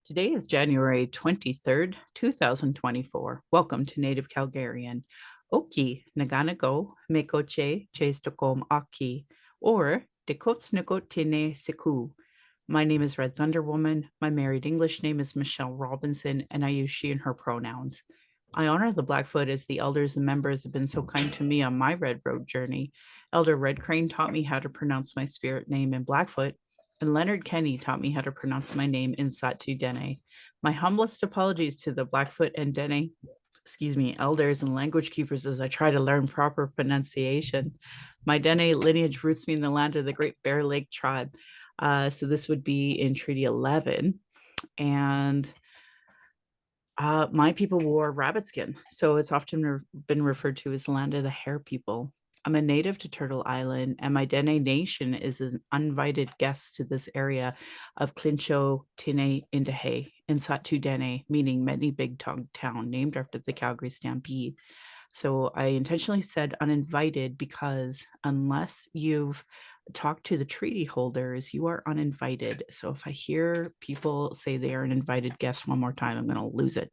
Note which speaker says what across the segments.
Speaker 1: Today is January 23rd, 2024. Welcome to Native Calgarian. Oki Naganago Mekoche Chestokom Aki or Dekotsnagotine Siku. My name is Red Thunder Woman. My married English name is Michelle Robinson, and I use she and her pronouns. I honor the Blackfoot as the elders and members have been so kind to me on my Red Road journey. Elder Red Crane taught me how to pronounce my spirit name in Blackfoot, and Leonard Kenny taught me how to pronounce my name in Satu Dene. My humblest apologies to the Blackfoot and Dene, elders and language keepers as I try to learn proper pronunciation. My Dene lineage roots me in the land of the Great Bear Lake tribe. So this would be in Treaty 11. And my people wore rabbit skin, so it's often been referred to as the land of the hair people. I'm a native to Turtle Island, and my Dene Nation is an uninvited guest to this area of Clincho Tine Indahe in Satu Dene, meaning many big tongue town, named after the Calgary Stampede. So I intentionally said uninvited because unless you've talked to the treaty holders, you are uninvited. So if I hear people say they are an invited guest one more time, I'm going to lose it.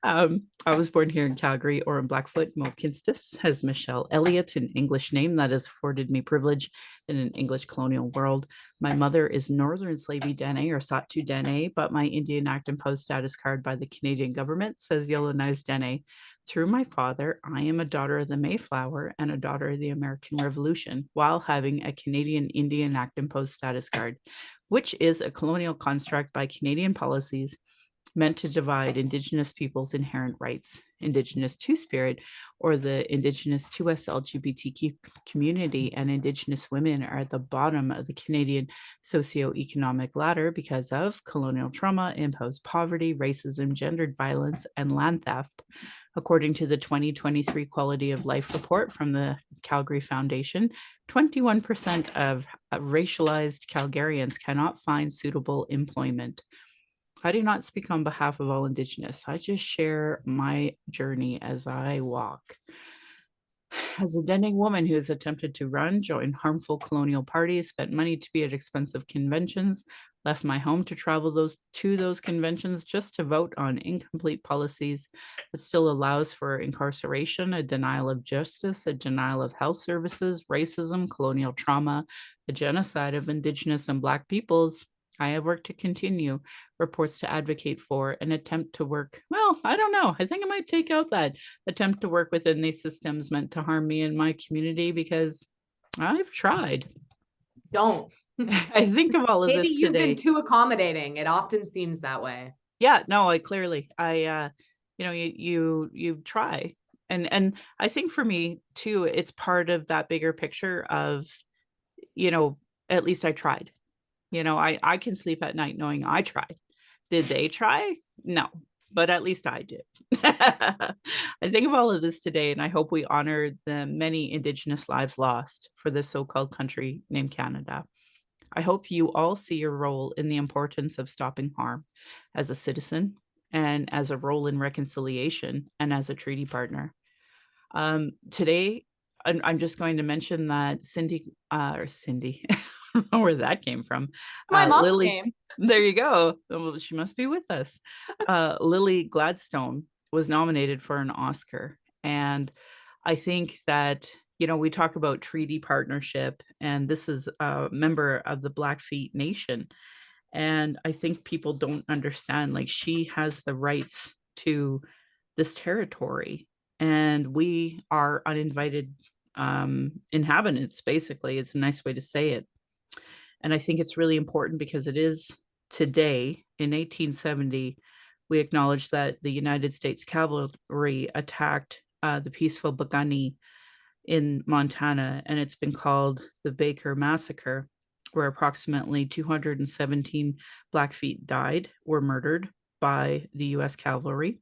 Speaker 1: I was born here in Calgary or in Blackfoot, Mohkinstsis, has Michelle Elliott, an English name that has afforded me privilege in an English colonial world. My mother is Northern Slavey Dene or Satu Dene, but my Indian Act imposed status card by the Canadian government says Yellowknives Dene. Through my father, I am a daughter of the Mayflower and a daughter of the American Revolution, while having a Canadian Indian Act imposed status card, which is a colonial construct by Canadian policies meant to divide Indigenous peoples' inherent rights. Indigenous Two-Spirit, or the Indigenous 2S LGBTQ community, and Indigenous women are at the bottom of the Canadian socioeconomic ladder because of colonial trauma, imposed poverty, racism, gendered violence, and land theft. According to the 2023 Quality of Life report from the Calgary Foundation, 21% of racialized Calgarians cannot find suitable employment. I do not speak on behalf of all Indigenous. I just share my journey as I walk. As a Dene woman who has attempted to run, join harmful colonial parties, spent money to be at expensive conventions, left my home to travel to those conventions just to vote on incomplete policies that still allows for incarceration, a denial of justice, a denial of health services, racism, colonial trauma, the genocide of Indigenous and Black peoples. I have worked to continue, reports to advocate for, an attempt to work. Well, I don't know. I think I might take out that attempt to work within these systems meant to harm me and my community because I've tried.
Speaker 2: Don't.
Speaker 1: I think of all of
Speaker 2: Maybe
Speaker 1: this
Speaker 2: you've
Speaker 1: today.
Speaker 2: been too accommodating. It often seems that way.
Speaker 1: Yeah, no, you try. And I think for me too, it's part of that bigger picture of, at least I tried. I can sleep at night knowing I tried. Did they try? No, but at least I did. I think of all of this today, and I hope we honor the many Indigenous lives lost for this so-called country named Canada. I hope you all see your role in the importance of stopping harm as a citizen and as a role in reconciliation and as a treaty partner. Today, I'm just going to mention that Cindy, I don't know where that came from.
Speaker 2: My mom's
Speaker 1: Lily,
Speaker 2: name.
Speaker 1: there you go. Well, she must be with us. Lily Gladstone was nominated for an Oscar. And I think that, we talk about treaty partnership, and this is a member of the Blackfeet Nation. And I think people don't understand, like, she has the rights to this territory, and we are uninvited inhabitants, basically. It's a nice way to say it. And I think it's really important because it is today, in 1870, we acknowledge that the United States cavalry attacked the peaceful Bagani in Montana, and it's been called the Baker Massacre, where approximately 217 Blackfeet died, were murdered by the US cavalry,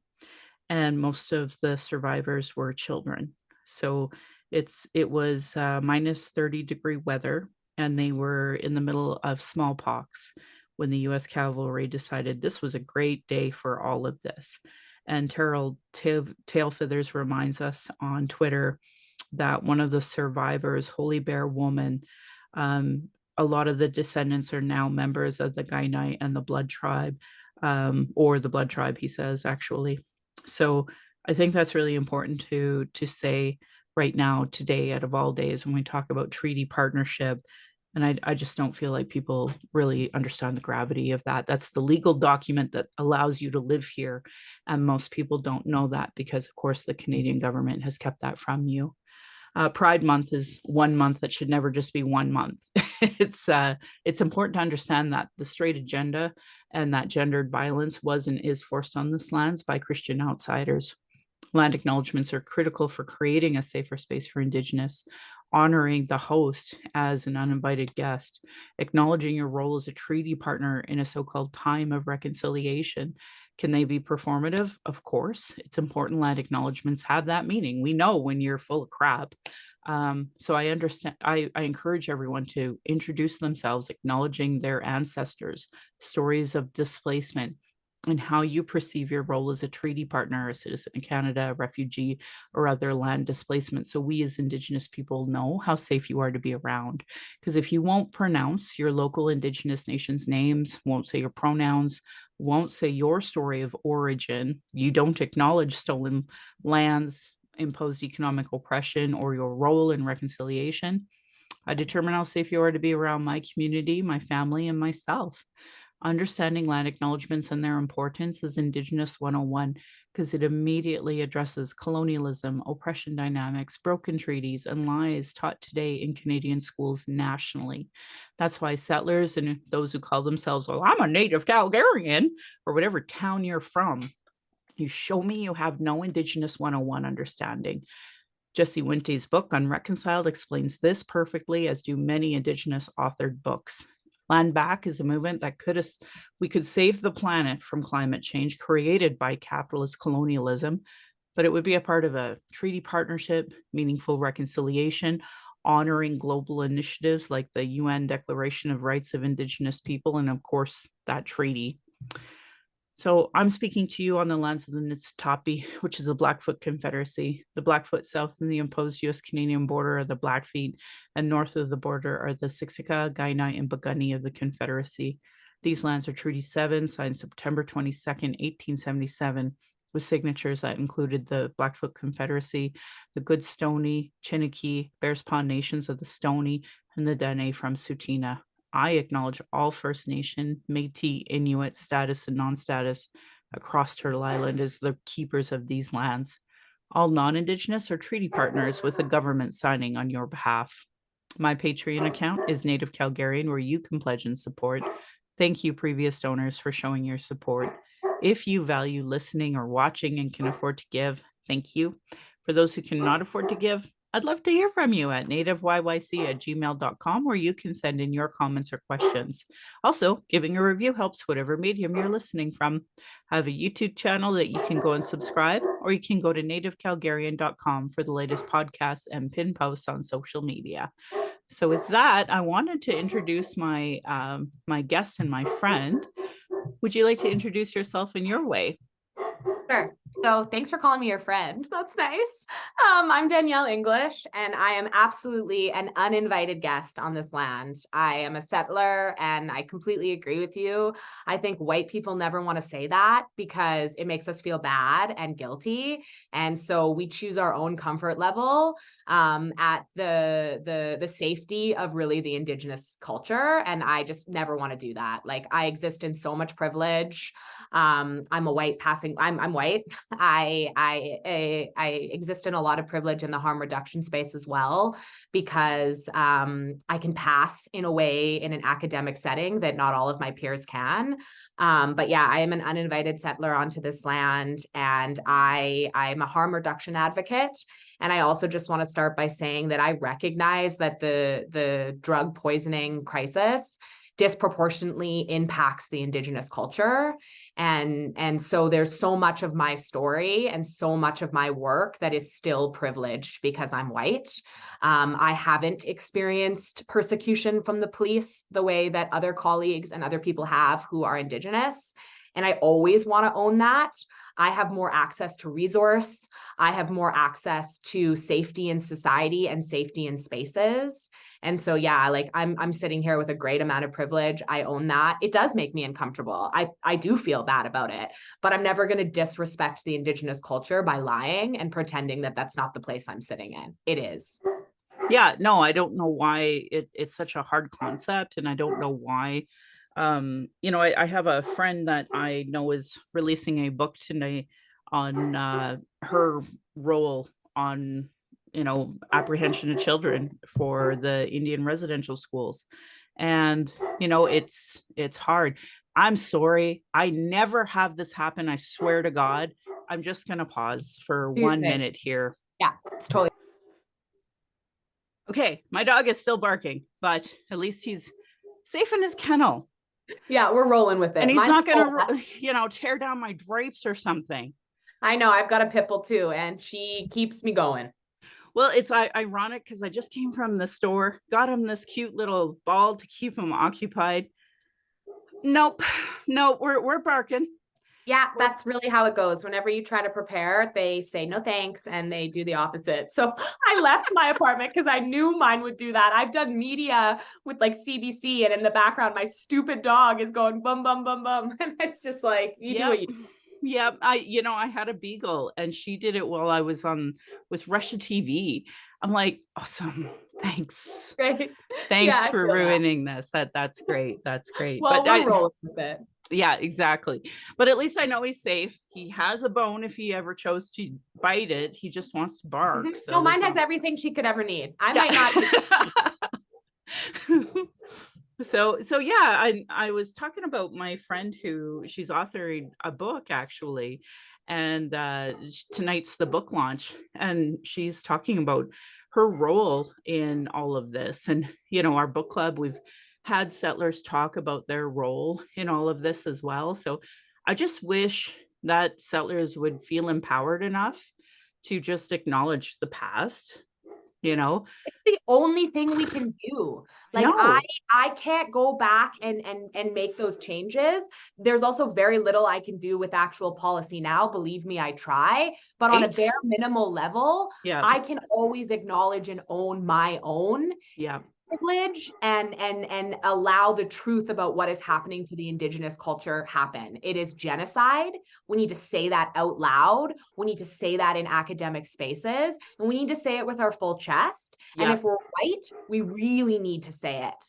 Speaker 1: and most of the survivors were children. So it was minus 30-degree weather, and they were in the middle of smallpox when the US cavalry decided this was a great day for all of this. And Terrell Tailfeathers reminds us on Twitter that one of the survivors, Holy Bear Woman, a lot of the descendants are now members of the Gainai and the Blood Tribe. or the blood tribe, he says, actually. So I think that's really important to say right now, today, out of all days, when we talk about treaty partnership. And I just don't feel like people really understand the gravity of that. That's the legal document that allows you to live here. And most people don't know that because, of course, the Canadian government has kept that from you. Pride Month is 1 month that should never just be 1 month. It's important to understand that the straight agenda and that gendered violence was and is forced on this lands by Christian outsiders. Land acknowledgements are critical for creating a safer space for Indigenous, honoring the host as an uninvited guest, acknowledging your role as a treaty partner in a so-called time of reconciliation. Can they be performative? Of course. It's important land acknowledgements have that meaning. We know when you're full of crap. So I understand, I encourage everyone to introduce themselves, acknowledging their ancestors, stories of displacement, and how you perceive your role as a treaty partner, a citizen of Canada, a refugee, or other land displacement. So we as Indigenous people know how safe you are to be around. Because if you won't pronounce your local Indigenous nations' names, won't say your pronouns, won't say your story of origin, you don't acknowledge stolen lands, imposed economic oppression, or your role in reconciliation, I determine how safe you are to be around my community, my family, and myself. Understanding land acknowledgements and their importance is Indigenous 101 because it immediately addresses colonialism, oppression dynamics, broken treaties, and lies taught today in Canadian schools nationally. That's why settlers and those who call themselves, well, I'm a native Calgarian, or whatever town you're from, you show me you have no Indigenous 101 understanding. Jesse Winte's book, Unreconciled, explains this perfectly, as do many Indigenous authored books. Land Back is a movement that we could save the planet from climate change created by capitalist colonialism, but it would be a part of a treaty partnership, meaningful reconciliation, honoring global initiatives like the UN Declaration of Rights of Indigenous People, and of course, that treaty. So I'm speaking to you on the lands of the Niitsitapi, which is a Blackfoot Confederacy. The Blackfoot south of the imposed US-Canadian border are the Blackfeet, and north of the border are the Siksika, Kainai, and Piikani of the Confederacy. These lands are Treaty 7, signed September 22nd, 1877, with signatures that included the Blackfoot Confederacy, the Goodstoney, Chiniki, Bears Paw Nations of the Stoney, and the Dene from Tsuut'ina. I acknowledge all First Nation, Métis, Inuit status and non-status across Turtle Island as the keepers of these lands. All non-Indigenous are treaty partners with the government signing on your behalf. My Patreon account is Native Calgarian, where you can pledge and support. Thank you, previous donors, for showing your support. If you value listening or watching and can afford to give, thank you. For those who cannot afford to give, I'd love to hear from you at nativeyyc@gmail.com, where you can send in your comments or questions. Also, giving a review helps whatever medium you're listening from. I have a YouTube channel that you can go and subscribe, or you can go to nativecalgarian.com for the latest podcasts and pin posts on social media. So with that, I wanted to introduce my guest and my friend. Would you like to introduce yourself in your way?
Speaker 2: Sure. So thanks for calling me your friend. That's nice. I'm Danielle English, and I am absolutely an uninvited guest on this land. I am a settler, and I completely agree with you. I think white people never want to say that because it makes us feel bad and guilty. And so we choose our own comfort level at the safety of really the Indigenous culture. And I just never want to do that. Like, I exist in so much privilege. I'm a white passing, I'm white. I exist in a lot of privilege in the harm reduction space as well, because I can pass in a way in an academic setting that not all of my peers can. But yeah, I am an uninvited settler onto this land, and I'm a harm reduction advocate. And I also just want to start by saying that I recognize that the drug poisoning crisis disproportionately impacts the Indigenous culture. And so there's so much of my story and so much of my work that is still privileged because I'm white. I haven't experienced persecution from the police the way that other colleagues and other people have who are Indigenous. And I always want to own that. I have more access to resource. I have more access to safety in society and safety in spaces. And so, yeah, like I'm sitting here with a great amount of privilege. I own that. It does make me uncomfortable. I do feel bad about it, but I'm never going to disrespect the Indigenous culture by lying and pretending that that's not the place I'm sitting in. It is.
Speaker 1: Yeah, no, I don't know why it's such a hard concept, and I don't know why. I have a friend that I know is releasing a book tonight on her role on, apprehension of children for the Indian residential schools. And, it's hard. I'm sorry. I never have this happen. I swear to God. I'm just going to pause for
Speaker 2: Do your
Speaker 1: 1 minute here.
Speaker 2: Yeah, it's totally.
Speaker 1: Okay, my dog is still barking, but at least he's safe in his kennel.
Speaker 2: Yeah, we're rolling with
Speaker 1: And
Speaker 2: it.
Speaker 1: he's
Speaker 2: Mine's
Speaker 1: not going to, tear down my drapes or something.
Speaker 2: I know, I've got a pit bull too, and she keeps me going.
Speaker 1: Well, it's ironic because I just came from the store, got him this cute little ball to keep him occupied. Nope, no, we're barking.
Speaker 2: Yeah, that's really how it goes. Whenever you try to prepare, they say no thanks and they do the opposite. So I left my apartment because I knew mine would do that. I've done media with like CBC, and in the background, my stupid dog is going bum, bum, bum, bum. And it's just like, you do
Speaker 1: Yep.
Speaker 2: what you do.
Speaker 1: Yeah, I had a beagle and she did it while I was on with Russia TV. I'm like, awesome. Thanks.
Speaker 2: Right? Yeah,
Speaker 1: Thanks
Speaker 2: I
Speaker 1: for
Speaker 2: feel that.
Speaker 1: ruining this. That's great. That's great.
Speaker 2: Well,
Speaker 1: But
Speaker 2: we're rolling with it.
Speaker 1: yeah, exactly. But at least I know he's safe. He has a bone if he ever chose to bite it. He just wants to bark.
Speaker 2: Mhm.
Speaker 1: So
Speaker 2: No, mine has everything she could ever need. I
Speaker 1: yeah.
Speaker 2: might not.
Speaker 1: So yeah, I was talking about my friend who she's authoring a book actually, and tonight's the book launch, and she's talking about her role in all of this. And our book club, we've had settlers talk about their role in all of this as well. So I just wish that settlers would feel empowered enough to just acknowledge the past, you know.
Speaker 2: It's the only thing we can do. Like I
Speaker 1: No.
Speaker 2: I can't go back and make those changes. There's also very little I can do with actual policy now. Believe me, I try. But on a
Speaker 1: Right.
Speaker 2: bare minimal level,
Speaker 1: Yeah.
Speaker 2: I can always acknowledge and own my own
Speaker 1: Yeah.
Speaker 2: privilege and allow the truth about what is happening to the Indigenous culture happen. It is genocide. We need to say that out loud. We need to say that in academic spaces, and we need to say it with our full chest. And
Speaker 1: Yeah.
Speaker 2: if we're white, we really need to say it.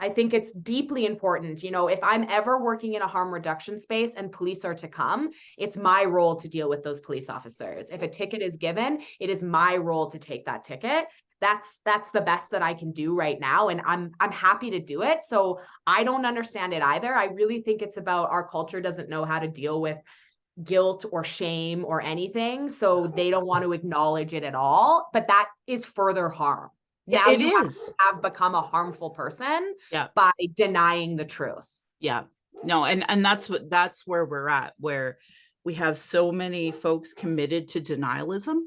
Speaker 2: I think it's deeply important. If I'm ever working in a harm reduction space and police are to come, it's my role to deal with those police officers. If a ticket is given, it is my role to take that ticket. That's the best that I can do right now, and I'm happy to do it. So I don't understand it either. I really think it's about our culture doesn't know how to deal with guilt or shame or anything, so they don't want to acknowledge it at all. But that is further harm. Now
Speaker 1: It
Speaker 2: you
Speaker 1: is.
Speaker 2: have become a harmful person
Speaker 1: Yeah.
Speaker 2: by denying the truth.
Speaker 1: Yeah. No, and that's where we're at, where we have so many folks committed to denialism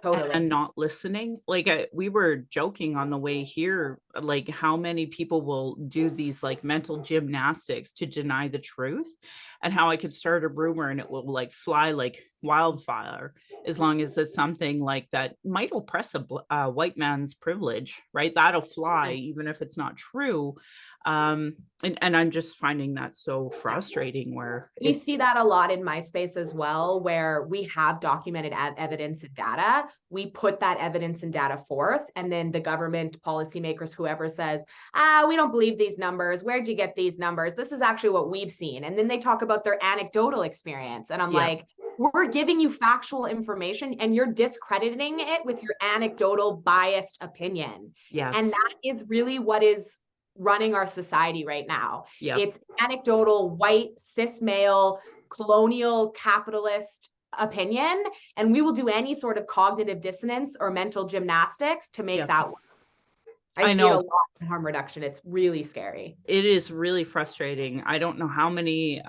Speaker 2: Totally.
Speaker 1: and not listening. Like we were joking on the way here, like how many people will do these like mental gymnastics to deny the truth, and how I could start a rumor and it will like fly like wildfire as long as it's something like that might oppress a white man's privilege, right? That'll fly even if it's not true. And I'm just finding that so frustrating where
Speaker 2: We see that a lot in my space as well, where we have documented evidence and data. We put that evidence and data forth, and then the government, policymakers, whoever says, we don't believe these numbers. Where'd you get these numbers? This is actually what we've seen. And then they talk about their anecdotal experience. And I'm
Speaker 1: yeah,
Speaker 2: like, we're giving you factual information and you're discrediting it with your anecdotal biased opinion. And
Speaker 1: yes,
Speaker 2: that is really what is running our society right now.
Speaker 1: yeah,
Speaker 2: It's anecdotal, white, cis male, colonial, capitalist opinion. And we will do any sort of cognitive dissonance or mental gymnastics to make
Speaker 1: yeah.
Speaker 2: that work. I
Speaker 1: I
Speaker 2: see it a
Speaker 1: know.
Speaker 2: lot in harm reduction. It's really scary.
Speaker 1: It is really frustrating. I don't know how many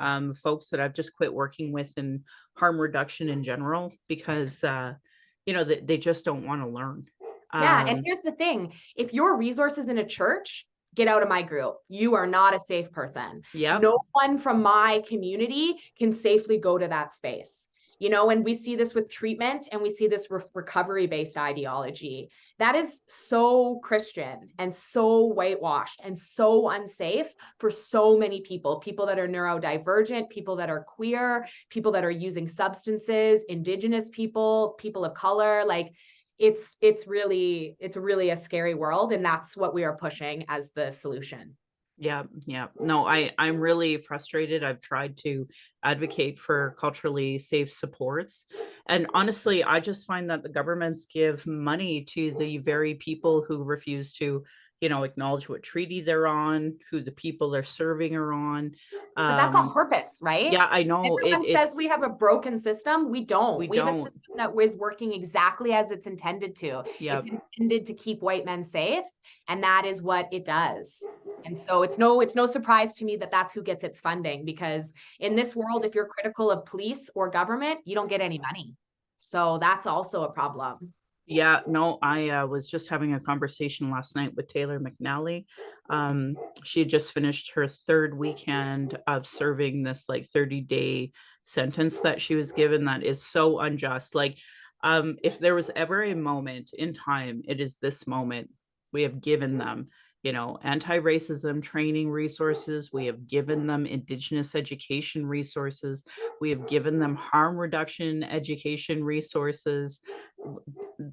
Speaker 1: folks that I've just quit working with in harm reduction in general because they just don't want to learn.
Speaker 2: Yeah. And
Speaker 1: Um,
Speaker 2: here's the thing, if your resource is in a church, get out of my group. You are not a safe person.
Speaker 1: Yep.
Speaker 2: No one from my community can safely go to that space. And we see this with treatment, and we see this with recovery-based ideology. That is so Christian and so whitewashed and so unsafe for so many people that are neurodivergent, people that are queer, people that are using substances, Indigenous people, people of color. Like, it's really a scary world, and that's what we are pushing as the solution.
Speaker 1: Yeah, yeah. No, I'm really frustrated. I've tried to advocate for culturally safe supports. And honestly, I just find that the governments give money to the very people who refuse to, acknowledge what treaty they're on, who the people they're serving are on.
Speaker 2: But that's on
Speaker 1: Um,
Speaker 2: purpose, right?
Speaker 1: yeah, I know
Speaker 2: Everyone says we
Speaker 1: it's
Speaker 2: have a broken system. We
Speaker 1: we
Speaker 2: don't. We have a
Speaker 1: don't.
Speaker 2: system that is working exactly as it's intended to.
Speaker 1: Yeah.
Speaker 2: It's intended to keep white men safe, and that is what it does. And so it's no surprise to me that that's who gets its funding, because in this world, if you're critical of police or government, you don't get any money. So that's also a problem.
Speaker 1: Yeah, no, I was just having a conversation last night with Taylor McNally. Um, she had just finished her third weekend of serving this like 30-day sentence that she was given that is so unjust. Like, if there was ever a moment in time, it is this moment. We have given them, anti-racism training resources. We have given them Indigenous education resources. We have given them harm reduction education resources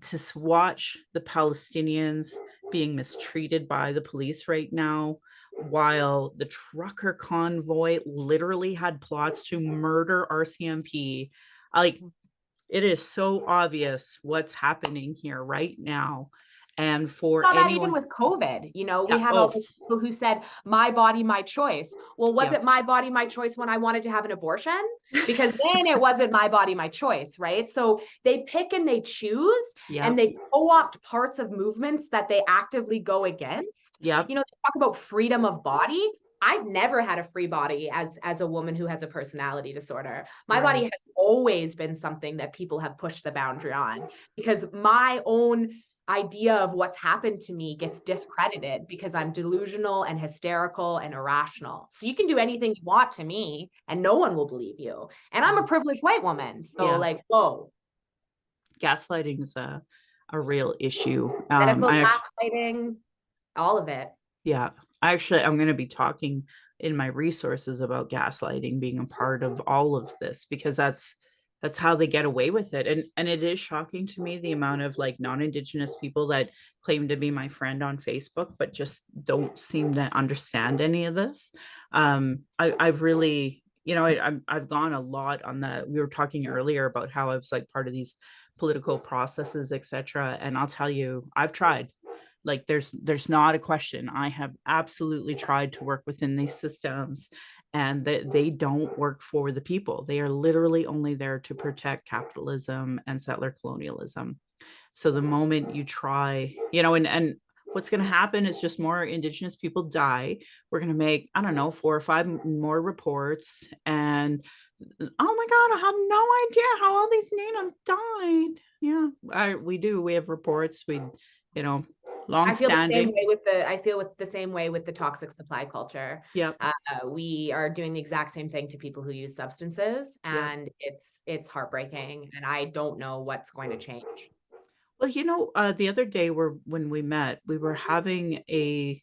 Speaker 1: to watch the Palestinians being mistreated by the police right now, while the trucker convoy literally had plots to murder RCMP. Like, it is so obvious what's happening here right now. And for
Speaker 2: Saw that even
Speaker 1: anyone,
Speaker 2: with COVID. We
Speaker 1: yeah,
Speaker 2: had all
Speaker 1: oh,
Speaker 2: those people who said, my body, my choice. Well, was
Speaker 1: yeah,
Speaker 2: it my body, my choice when I wanted to have an abortion? Because then it wasn't my body, my choice, right? So they pick and they choose, and
Speaker 1: yep,
Speaker 2: they co-opt parts of movements that they actively go against.
Speaker 1: yep,
Speaker 2: They talk about freedom of body. I've never had a free body as a woman who has a personality disorder. My body
Speaker 1: right.
Speaker 2: has always been something that people have pushed the boundary on, because my own idea of what's happened to me gets discredited because I'm delusional and hysterical and irrational. So you can do anything you want to me and no one will believe you. And I'm a
Speaker 1: Mm,
Speaker 2: privileged white woman. So,
Speaker 1: yeah,
Speaker 2: like, whoa,
Speaker 1: gaslighting is a real issue.
Speaker 2: medical
Speaker 1: I actually,
Speaker 2: gaslighting, all of it.
Speaker 1: yeah, actually, I'm going to be talking in my resources about gaslighting being a part of all of this, because that's how they get away with it. And it is shocking to me the amount of like non-indigenous people that claim to be my friend on Facebook but just don't seem to understand any of this. I've really, I've gone a lot on the, we were talking earlier about how I was like part of these political processes, etc. And I'll tell you, I've tried. Like, there's not a question. I have absolutely tried to work within these systems, and that they don't work for the people. They are literally only there to protect capitalism and settler colonialism. So the moment you try, and what's going to happen is just more indigenous people die. We're going to make, I don't know, 4 or 5 more reports, and oh my god, I have no idea how all these natives died. Yeah, we do. We have reports. We, you know, long standing.
Speaker 2: I feel with the same way with the toxic supply culture.
Speaker 1: Yep.
Speaker 2: We are doing the exact same thing to people who use substances,
Speaker 1: Yep.
Speaker 2: and it's heartbreaking, and I don't know what's going to change.
Speaker 1: Well, the other day when we met, we were having a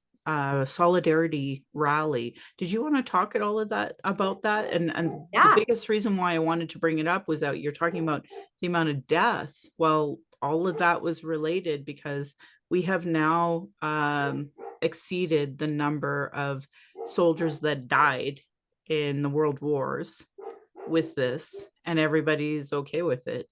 Speaker 1: solidarity rally. Did you want to talk at all of that about that? And the
Speaker 2: Yeah.
Speaker 1: biggest reason why I wanted to bring it up was that you're talking about the amount of death. Well, all of that was related because we have now exceeded the number of soldiers that died in the world wars with this, and everybody's okay with it.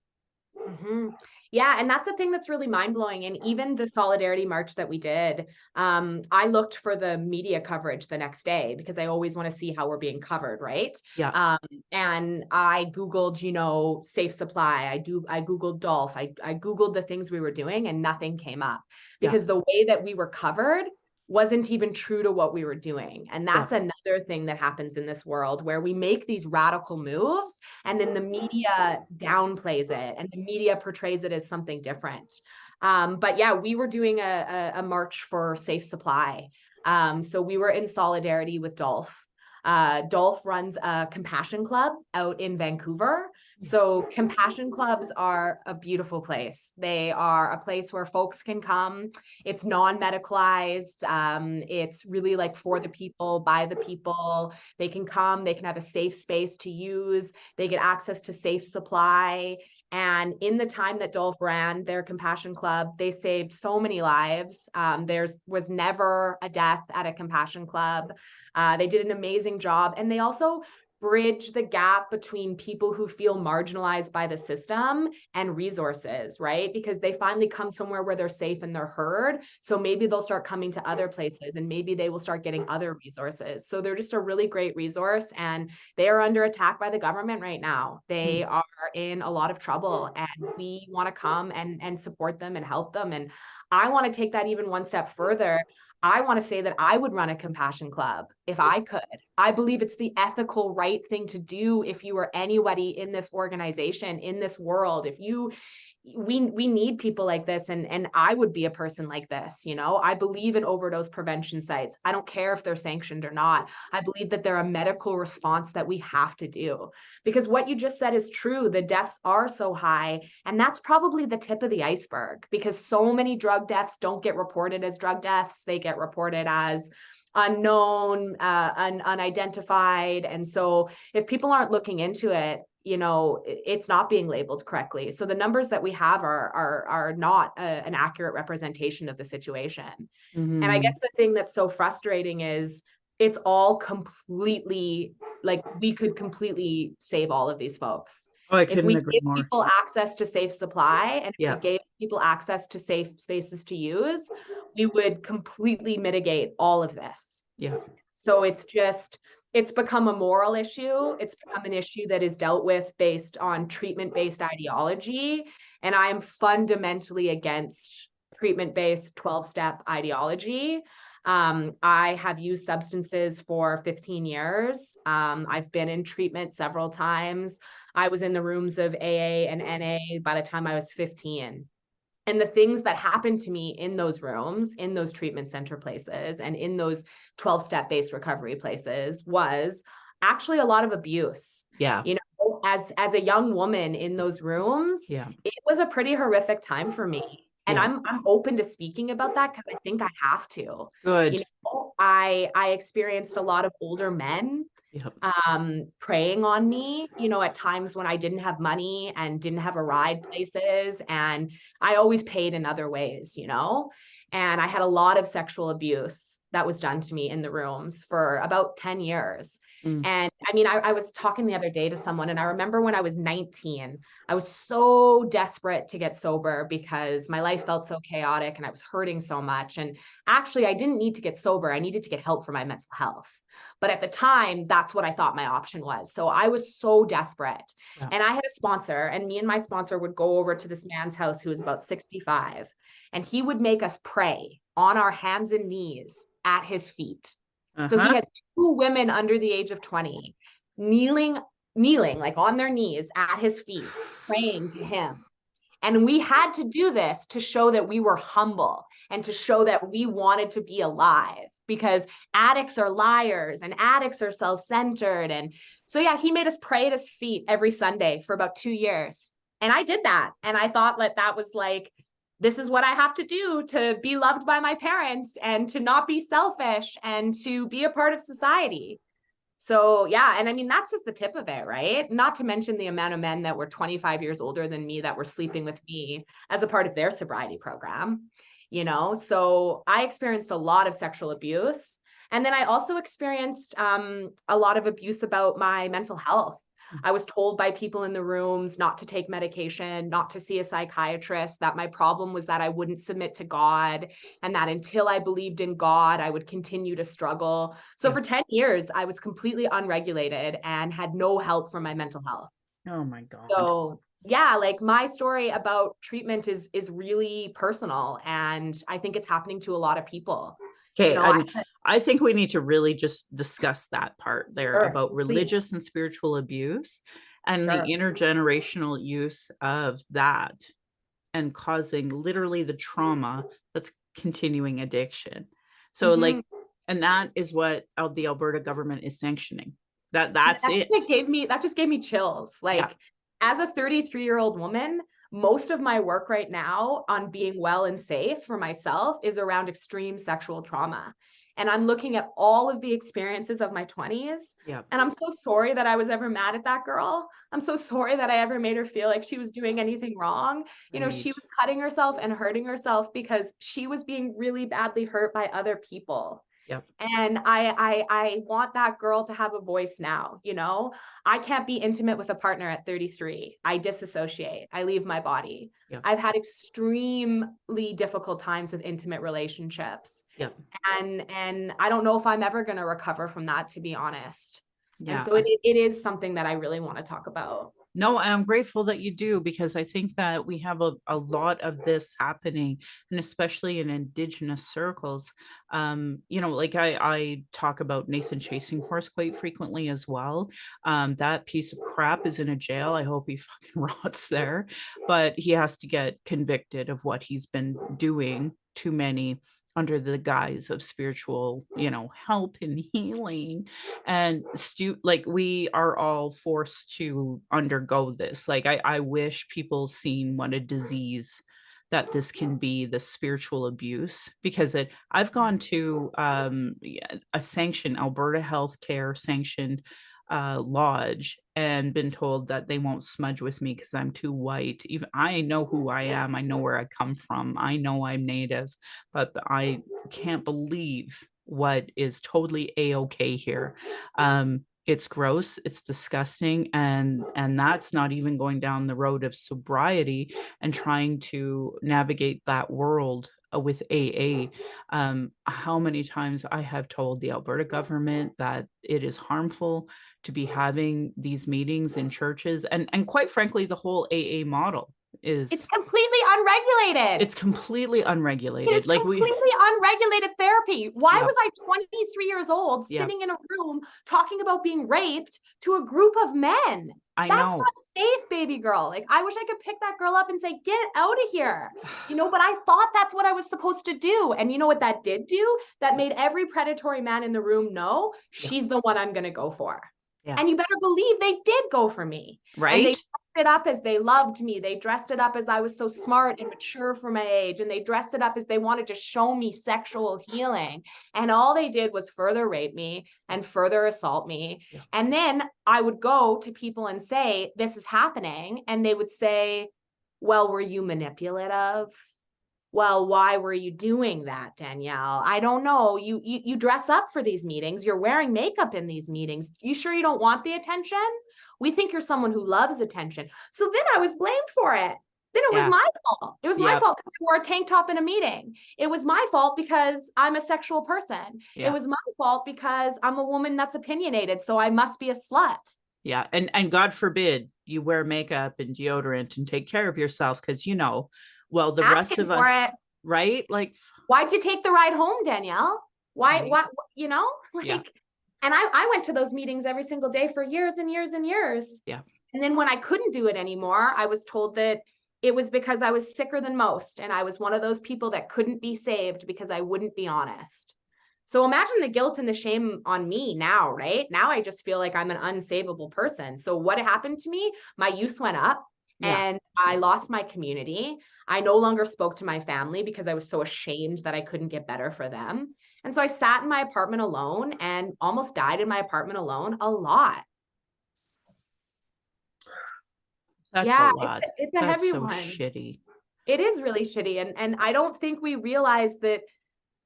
Speaker 2: Hmm. Yeah, and that's the thing that's really mind blowing. And even the solidarity march that we did, I looked for the media coverage the next day because I always want to see how we're being covered, right?
Speaker 1: Yeah.
Speaker 2: Um, and I Googled, safe supply. I Googled Dolph. I Googled the things we were doing, and nothing came up
Speaker 1: Yeah.
Speaker 2: because the way that we were covered wasn't even true to what we were doing. And
Speaker 1: Yeah.
Speaker 2: that's another thing that happens in this world where we make these radical moves, and then the media downplays it and the media portrays it as something different. But yeah, we were doing a march for safe supply. So we were in solidarity with Dolph. Dolph runs a compassion club out in Vancouver. So compassion clubs are a beautiful place. They are a place where folks can come. It's non-medicalized. It's really like for the people, by the people. They can come, they can have a safe space to use. They get access to safe supply. And in the time that Dolph ran their compassion club, they saved so many lives. There was never a death at a compassion club. They did an amazing job. And they also bridge the gap between people who feel marginalized by the system and resources, right? Because they finally come somewhere where they're safe and they're heard. So maybe they'll start coming to other places and maybe they will start getting other resources. So they're just a really great resource, and they are under attack by the government right now. They are in a lot of trouble, and we want to come and support them and help them. And I want to take that even one step further. I want to say that I would run a compassion club if I could. I believe it's the ethical right thing to do if you are anybody in this organization, in this world. If you we need people like this, and I would be a person like this. I believe in overdose prevention sites. I don't care if they're sanctioned or not. I believe that they're a medical response that we have to do, because what you just said is true. The deaths are so high, and that's probably the tip of the iceberg, because so many drug deaths don't get reported as drug deaths. They get reported as unknown, unidentified. And so if people aren't looking into it, it's not being labeled correctly. So the numbers that we have are not an accurate representation of the situation. And I guess the thing that's so frustrating is it's all completely, like, we could completely save all of these folks.
Speaker 1: Oh, I
Speaker 2: If we
Speaker 1: couldn't agree
Speaker 2: give
Speaker 1: more.
Speaker 2: people access to safe supply, and if
Speaker 1: Yeah.
Speaker 2: we gave people access to safe spaces to use, we would completely mitigate all of this.
Speaker 1: Yeah.
Speaker 2: So it's become a moral issue. It's become an issue that is dealt with based on treatment-based ideology. And I am fundamentally against treatment-based 12-step ideology. I have used substances for 15 years. I've been in treatment several times. I was in the rooms of AA and NA by the time I was 15. And the things that happened to me in those rooms, in those treatment center places, and in those 12-step based recovery places was actually a lot of abuse.
Speaker 1: Yeah.
Speaker 2: As a young woman in those rooms,
Speaker 1: Yeah.
Speaker 2: it was a pretty horrific time for me. And
Speaker 1: Yeah.
Speaker 2: I'm open to speaking about that because I think I have to.
Speaker 1: Good.
Speaker 2: I experienced a lot of older men
Speaker 1: Yep.
Speaker 2: preying on me, at times when I didn't have money and didn't have a ride places. And I always paid in other ways, and I had a lot of sexual abuse that was done to me in the rooms for about 10 years. And I mean, I was talking the other day to someone, and I remember when I was 19, I was so desperate to get sober because my life felt so chaotic and I was hurting so much. And actually, I didn't need to get sober. I needed to get help for my mental health. But at the time, that's what I thought my option was. So I was so desperate.
Speaker 1: Yeah.
Speaker 2: And I had a sponsor, and me and my sponsor would go over to this man's house who was about 65, and he would make us pray on our hands and knees at his feet. So he had two women under the age of 20 kneeling like on their knees at his feet, praying to him. And we had to do this to show that we were humble and to show that we wanted to be alive, because addicts are liars and addicts are self-centered. And so, yeah, he made us pray at his feet every Sunday for about 2 years. And I did that. And I thought that was like, this is what I have to do to be loved by my parents and to not be selfish and to be a part of society. So yeah, and I mean, that's just the tip of it, right? Not to mention the amount of men that were 25 years older than me that were sleeping with me as a part of their sobriety program, So I experienced a lot of sexual abuse. And then I also experienced a lot of abuse about my mental health. I was told by people in the rooms not to take medication, not to see a psychiatrist, that my problem was that I wouldn't submit to God, and that until I believed in God, I would continue to struggle. So for 10 years, I was completely unregulated and had no help from my mental health.
Speaker 1: Oh my God.
Speaker 2: So yeah, like my story about treatment is really personal, and I think it's happening to a lot of people.
Speaker 1: Okay, I think we need to really just discuss that part there about religious and spiritual abuse and the intergenerational use of that and causing literally the trauma that's continuing addiction. So like And that is what the Alberta government is sanctioning.
Speaker 2: Yeah,
Speaker 1: That's it.
Speaker 2: that just gave me chills.
Speaker 1: Yeah.
Speaker 2: Like, as a 33-year-old woman, most of my work right now on being well and safe for myself is around extreme sexual trauma. And I'm looking at all of the experiences of my 20s.
Speaker 1: Yeah.
Speaker 2: And I'm so sorry that I was ever mad at that girl. I'm so sorry that I ever made her feel like she was doing anything wrong. You know, she
Speaker 1: Right.
Speaker 2: was cutting herself and hurting herself because she was being really badly hurt by other people.
Speaker 1: Yep.
Speaker 2: And I want that girl to have a voice now, you know? I can't be intimate with a partner at 33. I disassociate. I leave my body.
Speaker 1: Yep.
Speaker 2: I've had extremely difficult times with intimate relationships.
Speaker 1: Yep.
Speaker 2: And I don't know if I'm ever going to recover from that, to be honest. And
Speaker 1: Yeah.
Speaker 2: so it is something that I really want to talk about.
Speaker 1: No, I'm grateful that you do, because I think that we have a lot of this happening, and especially in Indigenous circles. Like I talk about Nathan Chasing Horse quite frequently as well. That piece of crap is in a jail. I hope he fucking rots there, but he has to get convicted of what he's been doing to many under the guise of spiritual, help and healing. And like, we are all forced to undergo this. Like, I wish people seen what a disease that this can be, the spiritual abuse, because I've gone to a sanctioned Alberta healthcare sanctioned lodge and been told that they won't smudge with me because I'm too white. Even I know who I am, I know where I come from, I know I'm native, but I can't believe what is totally a-okay here. It's gross, it's disgusting, and that's not even going down the road of sobriety and trying to navigate that world with AA. How many times I have told the Alberta government that it is harmful to be having these meetings in churches, and quite frankly, the whole AA model
Speaker 2: It's
Speaker 1: is
Speaker 2: completely unregulated.
Speaker 1: it's completely
Speaker 2: It is
Speaker 1: unregulated. Like,
Speaker 2: completely unregulated therapy. Why
Speaker 1: yeah,
Speaker 2: was I 23 years old
Speaker 1: yeah,
Speaker 2: sitting in a room talking about being raped to a group of men?
Speaker 1: I
Speaker 2: That's
Speaker 1: know.
Speaker 2: not safe, baby girl. Like, I wish I could pick that girl up and say, get out of here. You know, but I thought that's what I was supposed to do. And you know what that did do? That
Speaker 1: Yeah,
Speaker 2: made every predatory man in the room know
Speaker 1: yeah,
Speaker 2: she's the one I'm going to go for.
Speaker 1: yeah.
Speaker 2: And you better believe they did go for me. And they
Speaker 1: Right?
Speaker 2: dressed it up as they loved me. They dressed it up as I was so smart and mature for my age. And they dressed it up as they wanted to show me sexual healing. And all they did was further rape me and further assault me.
Speaker 1: Yeah.
Speaker 2: And then I would go to people and say, this is happening. And they would say, well, were you manipulative? Well, why were you doing that, Danielle? I don't know. You dress up for these meetings. You're wearing makeup in these meetings. You sure you don't want the attention? We think you're someone who loves attention. So then I was blamed for it. Then it was
Speaker 1: Yeah.
Speaker 2: my fault. It was my
Speaker 1: Yeah.
Speaker 2: fault because I wore a tank top in a meeting. It was my fault because I'm a sexual person. It
Speaker 1: Yeah.
Speaker 2: was my fault because I'm a woman that's opinionated, so I must be a slut.
Speaker 1: Yeah. And God forbid you wear makeup and deodorant and take care of yourself, because well, the rest
Speaker 2: Asking
Speaker 1: of
Speaker 2: for
Speaker 1: us,
Speaker 2: it.
Speaker 1: right? Like,
Speaker 2: Why'd you take the ride home, Danielle? Why,
Speaker 1: right.
Speaker 2: what, you know,
Speaker 1: Yeah.
Speaker 2: like, and I went to those meetings every single day for years and years and years.
Speaker 1: Yeah.
Speaker 2: And then when I couldn't do it anymore, I was told that it was because I was sicker than most. And I was one of those people that couldn't be saved because I wouldn't be honest. So imagine the guilt and the shame on me now, right? Now I just feel like I'm an unsavable person. So what happened to me? My use went up
Speaker 1: Yeah.
Speaker 2: and I lost my community. I no longer spoke to my family because I was so ashamed that I couldn't get better for them. And so I sat in my apartment alone and almost died in my apartment alone a lot.
Speaker 1: That's a
Speaker 2: Yeah,
Speaker 1: lot.
Speaker 2: it's a
Speaker 1: That's
Speaker 2: heavy
Speaker 1: so
Speaker 2: one.
Speaker 1: shitty.
Speaker 2: It is really shitty. And I don't think we realize that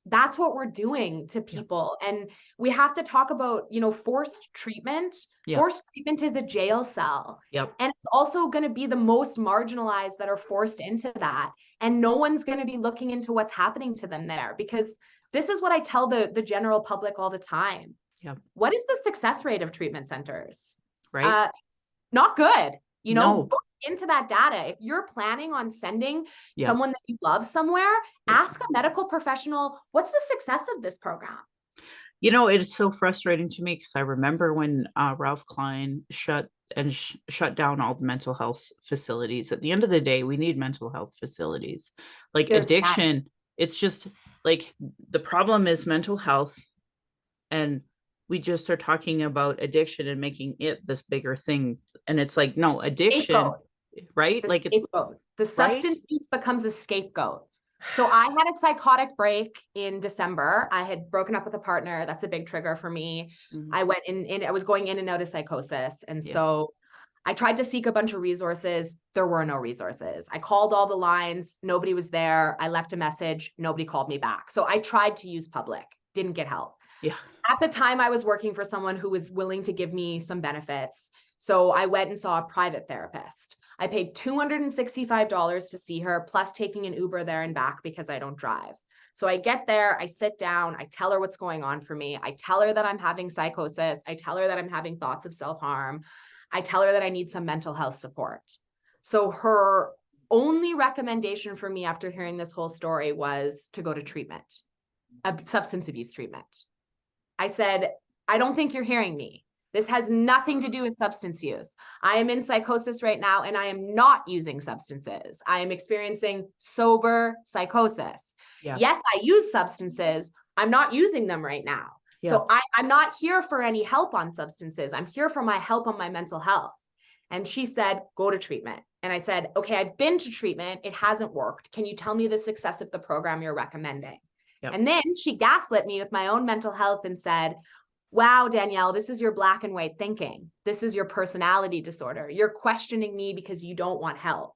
Speaker 2: that's what we're doing to
Speaker 1: Yeah.
Speaker 2: people. And we have to talk about, you know, forced treatment.
Speaker 1: Yeah.
Speaker 2: Forced treatment is a jail cell.
Speaker 1: Yep.
Speaker 2: And it's also going to be the most marginalized that are forced into that. And no one's going to be looking into what's happening to them there, because this is what I tell the general public all the time.
Speaker 1: Yep.
Speaker 2: What is the success rate of treatment centers?
Speaker 1: Right.
Speaker 2: Not good. You know,
Speaker 1: No.
Speaker 2: look into that data. If you're planning on sending
Speaker 1: Yeah.
Speaker 2: someone that you love somewhere,
Speaker 1: Yeah.
Speaker 2: ask a medical professional, what's the success of this program?
Speaker 1: It's so frustrating to me, because I remember when Ralph Klein shut down all the mental health facilities. At the end of the day, we need mental health facilities. Like
Speaker 2: There's that.
Speaker 1: addiction, it's just like, the problem is mental health. and we just are talking about addiction and making it this bigger thing. And it's like, no, addiction,
Speaker 2: Scapegoat.
Speaker 1: right?
Speaker 2: It's a
Speaker 1: Like,
Speaker 2: scapegoat. The
Speaker 1: right?
Speaker 2: substance use becomes a scapegoat. So I had a psychotic break in December. I had broken up with a partner. That's a big trigger for me.
Speaker 1: Mhm.
Speaker 2: I went in, I was going in and out of psychosis. And
Speaker 1: Yeah.
Speaker 2: so I tried to seek a bunch of resources. There were no resources. I called all the lines. Nobody was there. I left a message. Nobody called me back. So I tried to use public, didn't get help.
Speaker 1: Yeah.
Speaker 2: At the time, I was working for someone who was willing to give me some benefits. So I went and saw a private therapist. I paid $265 to see her, plus taking an Uber there and back because I don't drive. So I get there, I sit down, I tell her what's going on for me. I tell her that I'm having psychosis. I tell her that I'm having thoughts of self-harm. I tell her that I need some mental health support. So her only recommendation for me after hearing this whole story was to go to treatment, a substance abuse treatment. I said, I don't think you're hearing me. This has nothing to do with substance use. I am in psychosis right now and I am not using substances. I am experiencing sober psychosis.
Speaker 1: Yeah.
Speaker 2: Yes, I use substances. I'm not using them right now.
Speaker 1: Yeah.
Speaker 2: So I'm not here for any help on substances. I'm here for my help on my mental health. And she said, go to treatment. And I said, okay, I've been to treatment. It hasn't worked. Can you tell me the success of the program you're recommending?
Speaker 1: Yep.
Speaker 2: And then she gaslit me with my own mental health and said, wow, Danielle, this is your black and white thinking. This is your personality disorder. You're questioning me because you don't want help.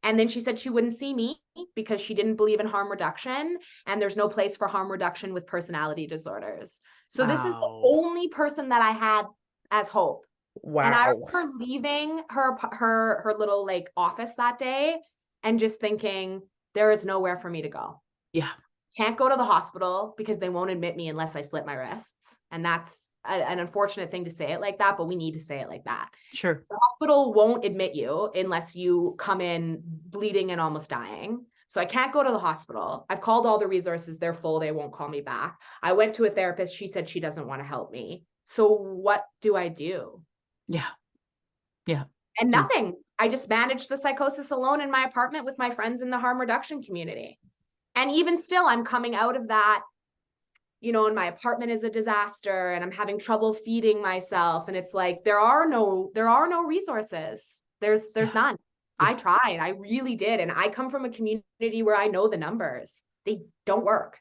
Speaker 2: And then she said she wouldn't see me because she didn't believe in harm reduction. And there's no place for harm reduction with personality disorders. So this is the
Speaker 1: Wow.
Speaker 2: only person that I had as hope. And I
Speaker 1: Wow.
Speaker 2: remember leaving her little like office that day and just thinking, there is nowhere for me to go.
Speaker 1: Yeah.
Speaker 2: Can't go to the hospital because they won't admit me unless I slit my wrists. And that's an unfortunate thing to say it like that, but we need to say it like that.
Speaker 1: Sure.
Speaker 2: The hospital won't admit you unless you come in bleeding and almost dying. So I can't go to the hospital. I've called all the resources. They're full. They won't call me back. I went to a therapist. She said she doesn't want to help me. So what do I do?
Speaker 1: Yeah. Yeah.
Speaker 2: And
Speaker 1: Yeah.
Speaker 2: nothing. I just managed the psychosis alone in my apartment with my friends in the harm reduction community. And even still, I'm coming out of that, and my apartment is a disaster and I'm having trouble feeding myself. And it's like, there are no resources. There's
Speaker 1: Yeah.
Speaker 2: none. I
Speaker 1: Yeah.
Speaker 2: tried. I really did. And I come from a community where I know the numbers. They don't work.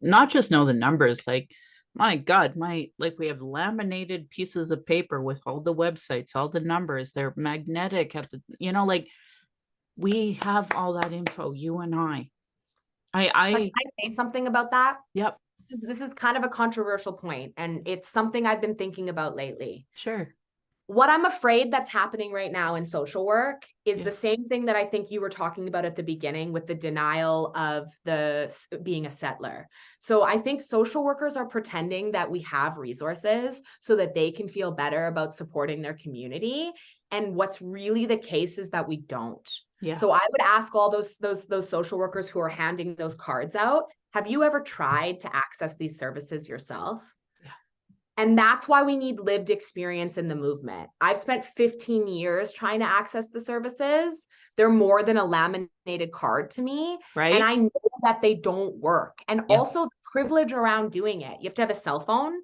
Speaker 1: Not just know the numbers, like, my God, we have laminated pieces of paper with all the websites, all the numbers, they're magnetic at the, like, we have all that info, you and I.
Speaker 2: But
Speaker 1: I,
Speaker 2: can I say something about that?
Speaker 1: yep,
Speaker 2: This is kind of a controversial point, and it's something I've been thinking about lately.
Speaker 1: sure.
Speaker 2: What I'm afraid that's happening right now in social work is
Speaker 1: Yeah.
Speaker 2: the same thing that I think you were talking about at the beginning with the denial of being a settler. So I think social workers are pretending that we have resources so that they can feel better about supporting their community. And what's really the case is that we don't.
Speaker 1: Yeah.
Speaker 2: So I would ask all those social workers who are handing those cards out, have you ever tried to access these services yourself? And that's why we need lived experience in the movement. I've spent 15 years trying to access the services. They're more than a laminated card to me. And
Speaker 1: Right.
Speaker 2: I know that they don't work. And
Speaker 1: Yeah.
Speaker 2: also the privilege around doing it. You have to have a cell phone.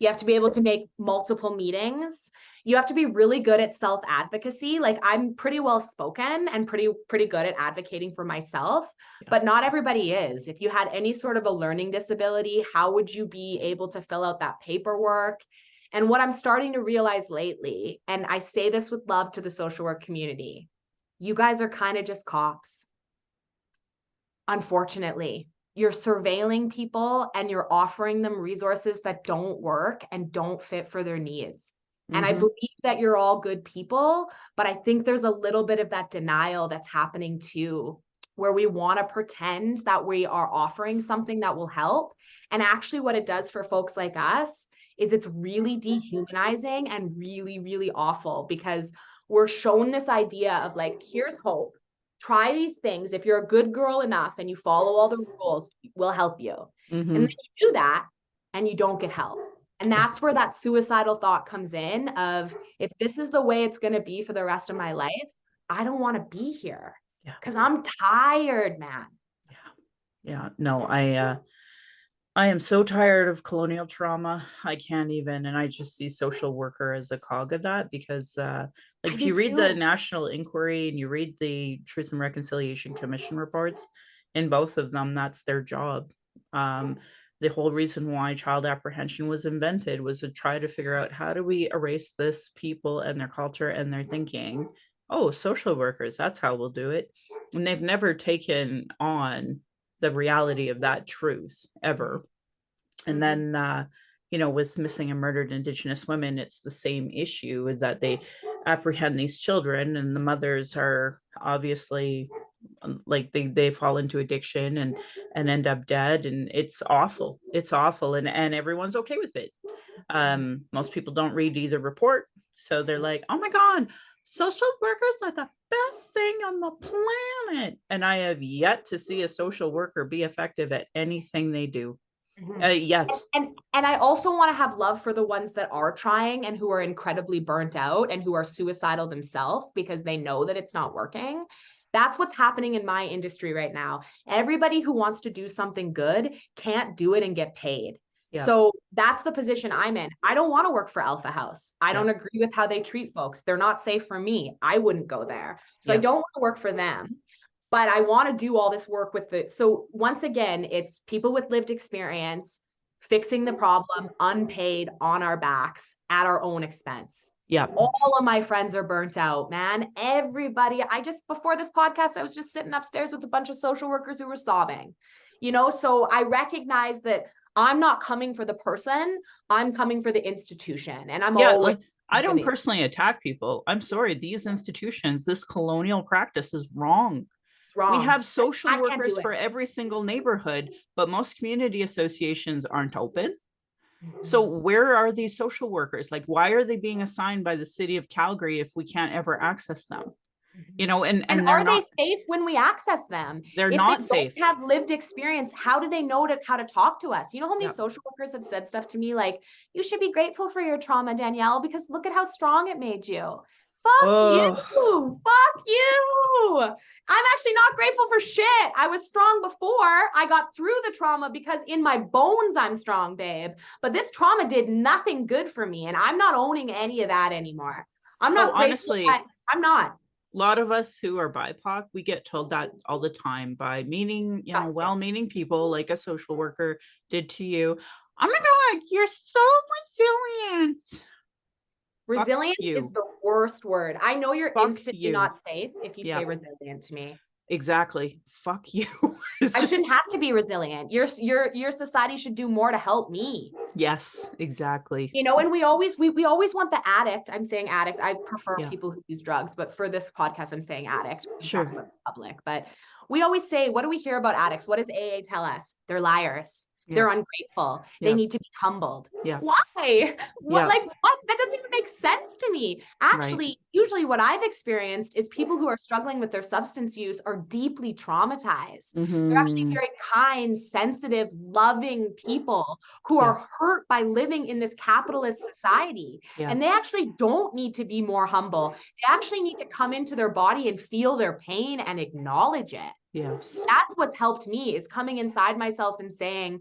Speaker 2: You have to be able to make multiple meetings. You have to be really good at self-advocacy. Like I'm pretty well spoken and pretty good at advocating for myself,
Speaker 1: Yeah.
Speaker 2: but not everybody is. If you had any sort of a learning disability, how would you be able to fill out that paperwork? And what I'm starting to realize lately, and I say this with love to the social work community, you guys are kind of just cops. Unfortunately, you're surveilling people and you're offering them resources that don't work and don't fit for their needs. And I
Speaker 1: Mhm.
Speaker 2: believe that you're all good people, but I think there's a little bit of that denial that's happening too, where we want to pretend that we are offering something that will help. And actually what it does for folks like us is it's really dehumanizing and really, really awful because we're shown this idea of like, here's hope. Try these things. If you're a good girl enough and you follow all the rules, we'll help you. And then
Speaker 1: Mhm.
Speaker 2: you do that and you don't get help. And
Speaker 1: Yeah.
Speaker 2: that's where that suicidal thought comes in of, if this is the way it's going to be for the rest of my life, I don't want to be here
Speaker 1: Yeah.
Speaker 2: because I'm tired, man.
Speaker 1: Yeah. Yeah. No, I I am so tired of colonial trauma. I can't even, and I just see social worker as a cog of that because, like,
Speaker 2: I
Speaker 1: if
Speaker 2: do
Speaker 1: you read the
Speaker 2: too.
Speaker 1: National Inquiry and you read the Truth and Reconciliation Commission reports, in both of them, that's their job. Um, the whole reason why child apprehension was invented was to try to figure out how do we erase this people and their culture and their thinking. Oh, social workers, that's how we'll do it. And they've never taken on the reality of that truth ever. And
Speaker 2: Mhm.
Speaker 1: then, with missing and murdered Indigenous women, it's the same issue is that they apprehend these children, and the mothers are obviously like they fall into addiction and end up dead, and it's awful. It's awful, and everyone's okay with it.
Speaker 2: Mhm.
Speaker 1: Most people don't read either report, so they're like, "Oh my god, social workers are the best thing on the planet," and I have yet to see a social worker be effective at anything they do.
Speaker 2: Mhm.
Speaker 1: Yet.
Speaker 2: And I also want to have love for the ones that are trying and who are incredibly burnt out and who are suicidal themselves because they know that it's not working. That's what's happening in my industry right now. Everybody who wants to do something good can't do it and get paid.
Speaker 1: Yeah.
Speaker 2: So that's the position I'm in. I don't want to work for Alpha House. I
Speaker 1: Yeah.
Speaker 2: don't agree with how they treat folks. They're not safe for me. I wouldn't go there. So I
Speaker 1: Yeah.
Speaker 2: don't want to work for them, but I want to do all this work with the, so once again, it's people with lived experience fixing the problem unpaid on our backs at our own expense.
Speaker 1: Yeah.
Speaker 2: All of my friends are burnt out, man. Everybody, before this podcast, I was just sitting upstairs with a bunch of social workers who were sobbing, so I recognize that I'm not coming for the person, I'm coming for the institution, and I'm
Speaker 1: Yeah.
Speaker 2: always
Speaker 1: Like, I
Speaker 2: for
Speaker 1: don't
Speaker 2: the,
Speaker 1: personally attack people. I'm sorry. These institutions, this colonial practice is wrong.
Speaker 2: it's
Speaker 1: We
Speaker 2: wrong.
Speaker 1: have social
Speaker 2: I can't
Speaker 1: workers
Speaker 2: do it.
Speaker 1: for every single neighborhood, but most community associations aren't open. So
Speaker 2: Mhm.
Speaker 1: where are these social workers? Like, why are they being assigned by the city of Calgary if we can't ever access them?
Speaker 2: Mhm.
Speaker 1: And
Speaker 2: And
Speaker 1: they're
Speaker 2: are they
Speaker 1: not
Speaker 2: safe when we access them?
Speaker 1: they're
Speaker 2: If they
Speaker 1: not
Speaker 2: don't
Speaker 1: safe.
Speaker 2: have lived experience, how do they know how to talk to us? You know how many
Speaker 1: Yeah.
Speaker 2: social workers have said stuff to me like, you should be grateful for your trauma, Danielle, because look at how strong it made you. Fuck you.
Speaker 1: Oh,
Speaker 2: Fuck you. I'm actually not grateful for shit. I was strong before I got through the trauma because in my bones, I'm strong, babe. But this trauma did nothing good for me. And I'm not owning any of that anymore. I'm
Speaker 1: oh,
Speaker 2: not grateful.
Speaker 1: honestly,
Speaker 2: I'm not.
Speaker 1: a lot of us who are BIPOC, we get told that all the time by
Speaker 2: Disgusting.
Speaker 1: well-meaning people like a social worker did to you. Oh my God, you're so resilient. Fuck
Speaker 2: Resilience is
Speaker 1: you.
Speaker 2: the worst word. I know you're
Speaker 1: Fuck
Speaker 2: instantly
Speaker 1: you.
Speaker 2: not safe if you
Speaker 1: Yeah,
Speaker 2: say resilient to me.
Speaker 1: exactly. Fuck you. It's
Speaker 2: I shouldn't
Speaker 1: just,
Speaker 2: have to be resilient. Your society should do more to help me.
Speaker 1: yes, exactly.
Speaker 2: And we always want the addict. I'm saying addict. I prefer
Speaker 1: Yeah,
Speaker 2: people who use drugs, but for this podcast, I'm saying addict because I'm
Speaker 1: sure.
Speaker 2: talking about the public. But we always say, what do we hear about addicts? What does AA tell us? They're liars.
Speaker 1: Yeah,
Speaker 2: They're ungrateful. They
Speaker 1: yeah,
Speaker 2: need to be humbled.
Speaker 1: yeah,
Speaker 2: Why? What,
Speaker 1: yeah,
Speaker 2: like, what? That doesn't even make sense to me.
Speaker 1: right.
Speaker 2: Actually, usually what I've experienced is people who are struggling with their substance use are deeply traumatized. They're actually
Speaker 1: Mm-hmm.
Speaker 2: very kind, sensitive, loving people who
Speaker 1: Yeah,
Speaker 2: are hurt by living in this capitalist society.
Speaker 1: yeah,
Speaker 2: And they actually don't need to be more humble. They actually need to come into their body and feel their pain and acknowledge it.
Speaker 1: yes.
Speaker 2: That's what's helped me is coming inside myself and saying,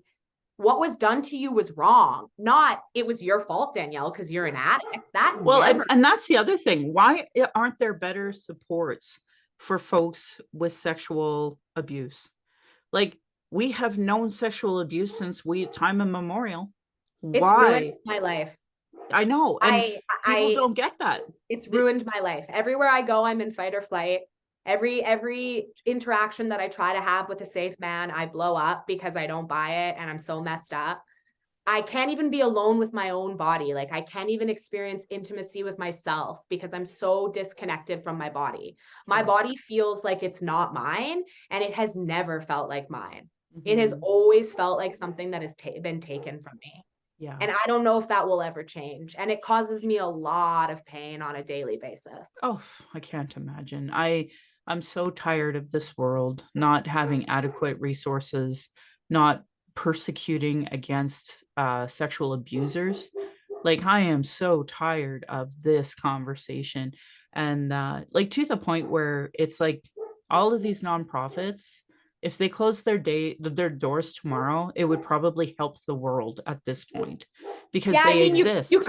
Speaker 2: what was done to you was wrong. Not, it was your fault, Danielle, because you're an addict. That
Speaker 1: Well,
Speaker 2: never.
Speaker 1: and that's the other thing. Why aren't there better supports for folks with sexual abuse? Like, we have known sexual abuse since we time immemorial.
Speaker 2: It's ruined
Speaker 1: Why?
Speaker 2: my life.
Speaker 1: I know, and
Speaker 2: I,
Speaker 1: people
Speaker 2: I,
Speaker 1: don't get that.
Speaker 2: it's
Speaker 1: Th-
Speaker 2: ruined my life. Everywhere I go, I'm in fight or flight. Every interaction that I try to have with a safe man, I blow up because I don't buy it and I'm so messed up. I can't even be alone with my own body. Like I can't even experience intimacy with myself because I'm so disconnected from my body. My
Speaker 1: Yeah.
Speaker 2: body feels like it's not mine and it has never felt like mine. It has
Speaker 1: Mhm.
Speaker 2: always felt like something that has been taken from me.
Speaker 1: Yeah.
Speaker 2: And I don't know if that will ever change. And it causes me a lot of pain on a daily basis.
Speaker 1: Oh, I can't imagine. I'm so tired of this world not having adequate resources, not persecuting against sexual abusers. Like, I am so tired of this conversation, and like to the point where it's like all of these nonprofits. if they close their doors tomorrow, it would probably help the world at this point because
Speaker 2: Yeah, I
Speaker 1: they
Speaker 2: mean,
Speaker 1: exist.
Speaker 2: you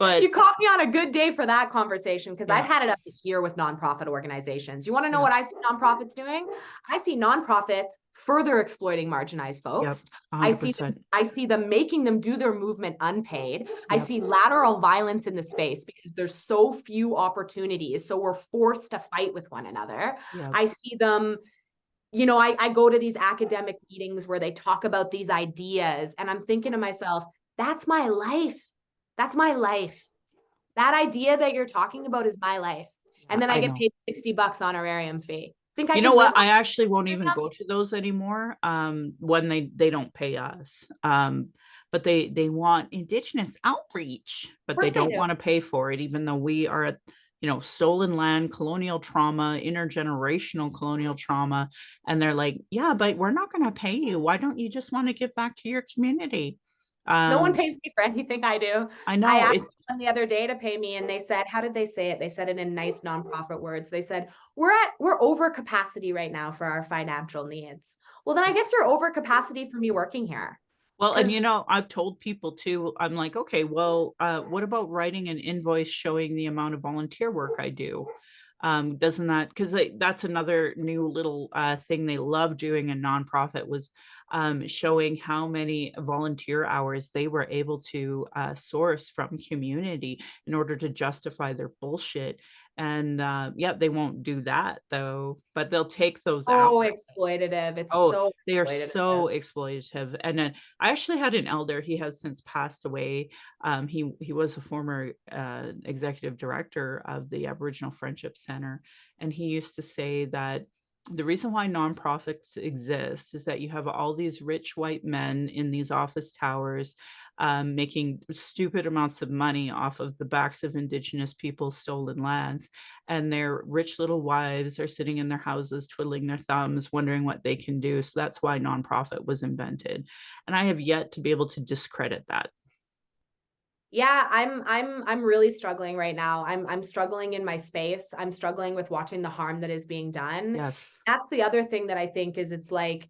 Speaker 1: But
Speaker 2: caught me on a good day for that conversation because I've
Speaker 1: yeah,
Speaker 2: had it up to here with nonprofit organizations. You want to know
Speaker 1: yeah,
Speaker 2: what I see nonprofits doing? I see nonprofits further exploiting marginalized
Speaker 1: yep,
Speaker 2: folks. I see them,
Speaker 1: 100%.
Speaker 2: I see them making them do their movement unpaid. I
Speaker 1: Yep,
Speaker 2: see lateral violence in the space because there's so few opportunities. So we're forced to fight with one another.
Speaker 1: yep.
Speaker 2: I see them, I go to these academic meetings where they talk about these ideas, and I'm thinking to myself, that's my life. That's my life. That idea that you're talking about is my life.
Speaker 1: Yeah,
Speaker 2: And then I
Speaker 1: I
Speaker 2: get
Speaker 1: know.
Speaker 2: paid $60 honorarium fee. Think I
Speaker 1: You know
Speaker 2: can live
Speaker 1: what?
Speaker 2: on
Speaker 1: I actually won't even
Speaker 2: honorarium?
Speaker 1: go to those anymore. When they don't pay us. But they want Indigenous outreach,
Speaker 2: Of
Speaker 1: but they
Speaker 2: course they
Speaker 1: don't
Speaker 2: do.
Speaker 1: want to pay for it, even though we are at, stolen land, colonial trauma, intergenerational colonial trauma. And they're like, yeah, but we're not going to pay you. Why don't you just want to give back to your community?
Speaker 2: No one
Speaker 1: Um,
Speaker 2: pays me for anything I do.
Speaker 1: I
Speaker 2: I
Speaker 1: know
Speaker 2: asked
Speaker 1: it.
Speaker 2: someone the other day to pay me, and they said, how did they say it? They said it in nice nonprofit words. They said, we're over capacity right now for our financial needs. Well, then I guess you're over capacity for me working here.
Speaker 1: Well, and
Speaker 2: Because
Speaker 1: I've told people too, I'm like, okay, well, what about writing an invoice showing the amount of volunteer work I do? Doesn't that, because that's another new little thing they love doing in nonprofit was showing how many volunteer hours they were able to source from community in order to justify their bullshit. And yeah, they won't do that though, but they'll take those out.
Speaker 2: so exploitative. It's
Speaker 1: Oh,
Speaker 2: so
Speaker 1: they are
Speaker 2: exploitative.
Speaker 1: so exploitative. And then I actually had an elder, he has since passed away. He was a former executive director of the Aboriginal Friendship Center, and he used to say that the reason why nonprofits exist is that you have all these rich white men in these office towers making stupid amounts of money off of the backs of Indigenous people's stolen lands, and their rich little wives are sitting in their houses twiddling their thumbs wondering what they can do. So that's why nonprofit was invented, and I have yet to be able to discredit that.
Speaker 2: Yeah, I'm really struggling right now. I'm struggling in my space. I'm struggling with watching the harm that is being done.
Speaker 1: Yes.
Speaker 2: That's the other thing that I think is, it's like,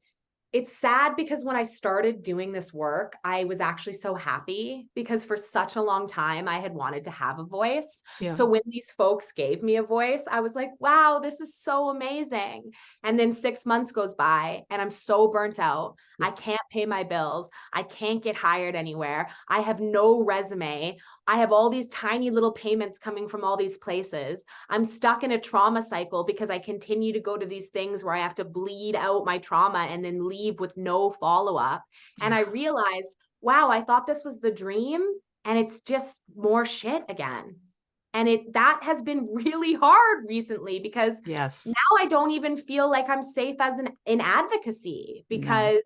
Speaker 2: it's sad because when I started doing this work, I was actually so happy because for such a long time I had wanted to have a voice.
Speaker 1: Yeah.
Speaker 2: So when these folks gave me a voice, I was like, wow, this is so amazing. And then 6 months goes by and I'm so burnt out.
Speaker 1: Yeah.
Speaker 2: I can't pay my bills. I can't get hired anywhere. I have no resume. I have all these tiny little payments coming from all these places. I'm stuck in a trauma cycle because I continue to go to these things where I have to bleed out my trauma and then leave with no follow-up. And
Speaker 1: Yeah.
Speaker 2: I realized, wow, I thought this was the dream and it's just more shit again. And that has been really hard recently because now
Speaker 1: Yes.
Speaker 2: I don't even feel like I'm safe as in advocacy
Speaker 1: No.
Speaker 2: because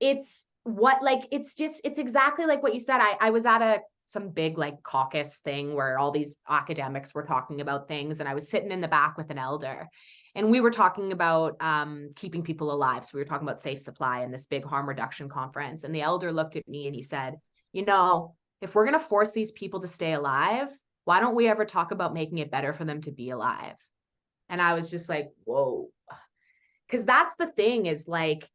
Speaker 2: it's exactly like what you said. I was at some big like caucus thing where all these academics were talking about things, and I was sitting in the back with an elder, and we were talking about keeping people alive. So we were talking about safe supply in this big harm reduction conference, and the elder looked at me and he said, if we're going to force these people to stay alive, why don't we ever talk about making it better for them to be alive? And I was just like, whoa. Because that's the thing, is like,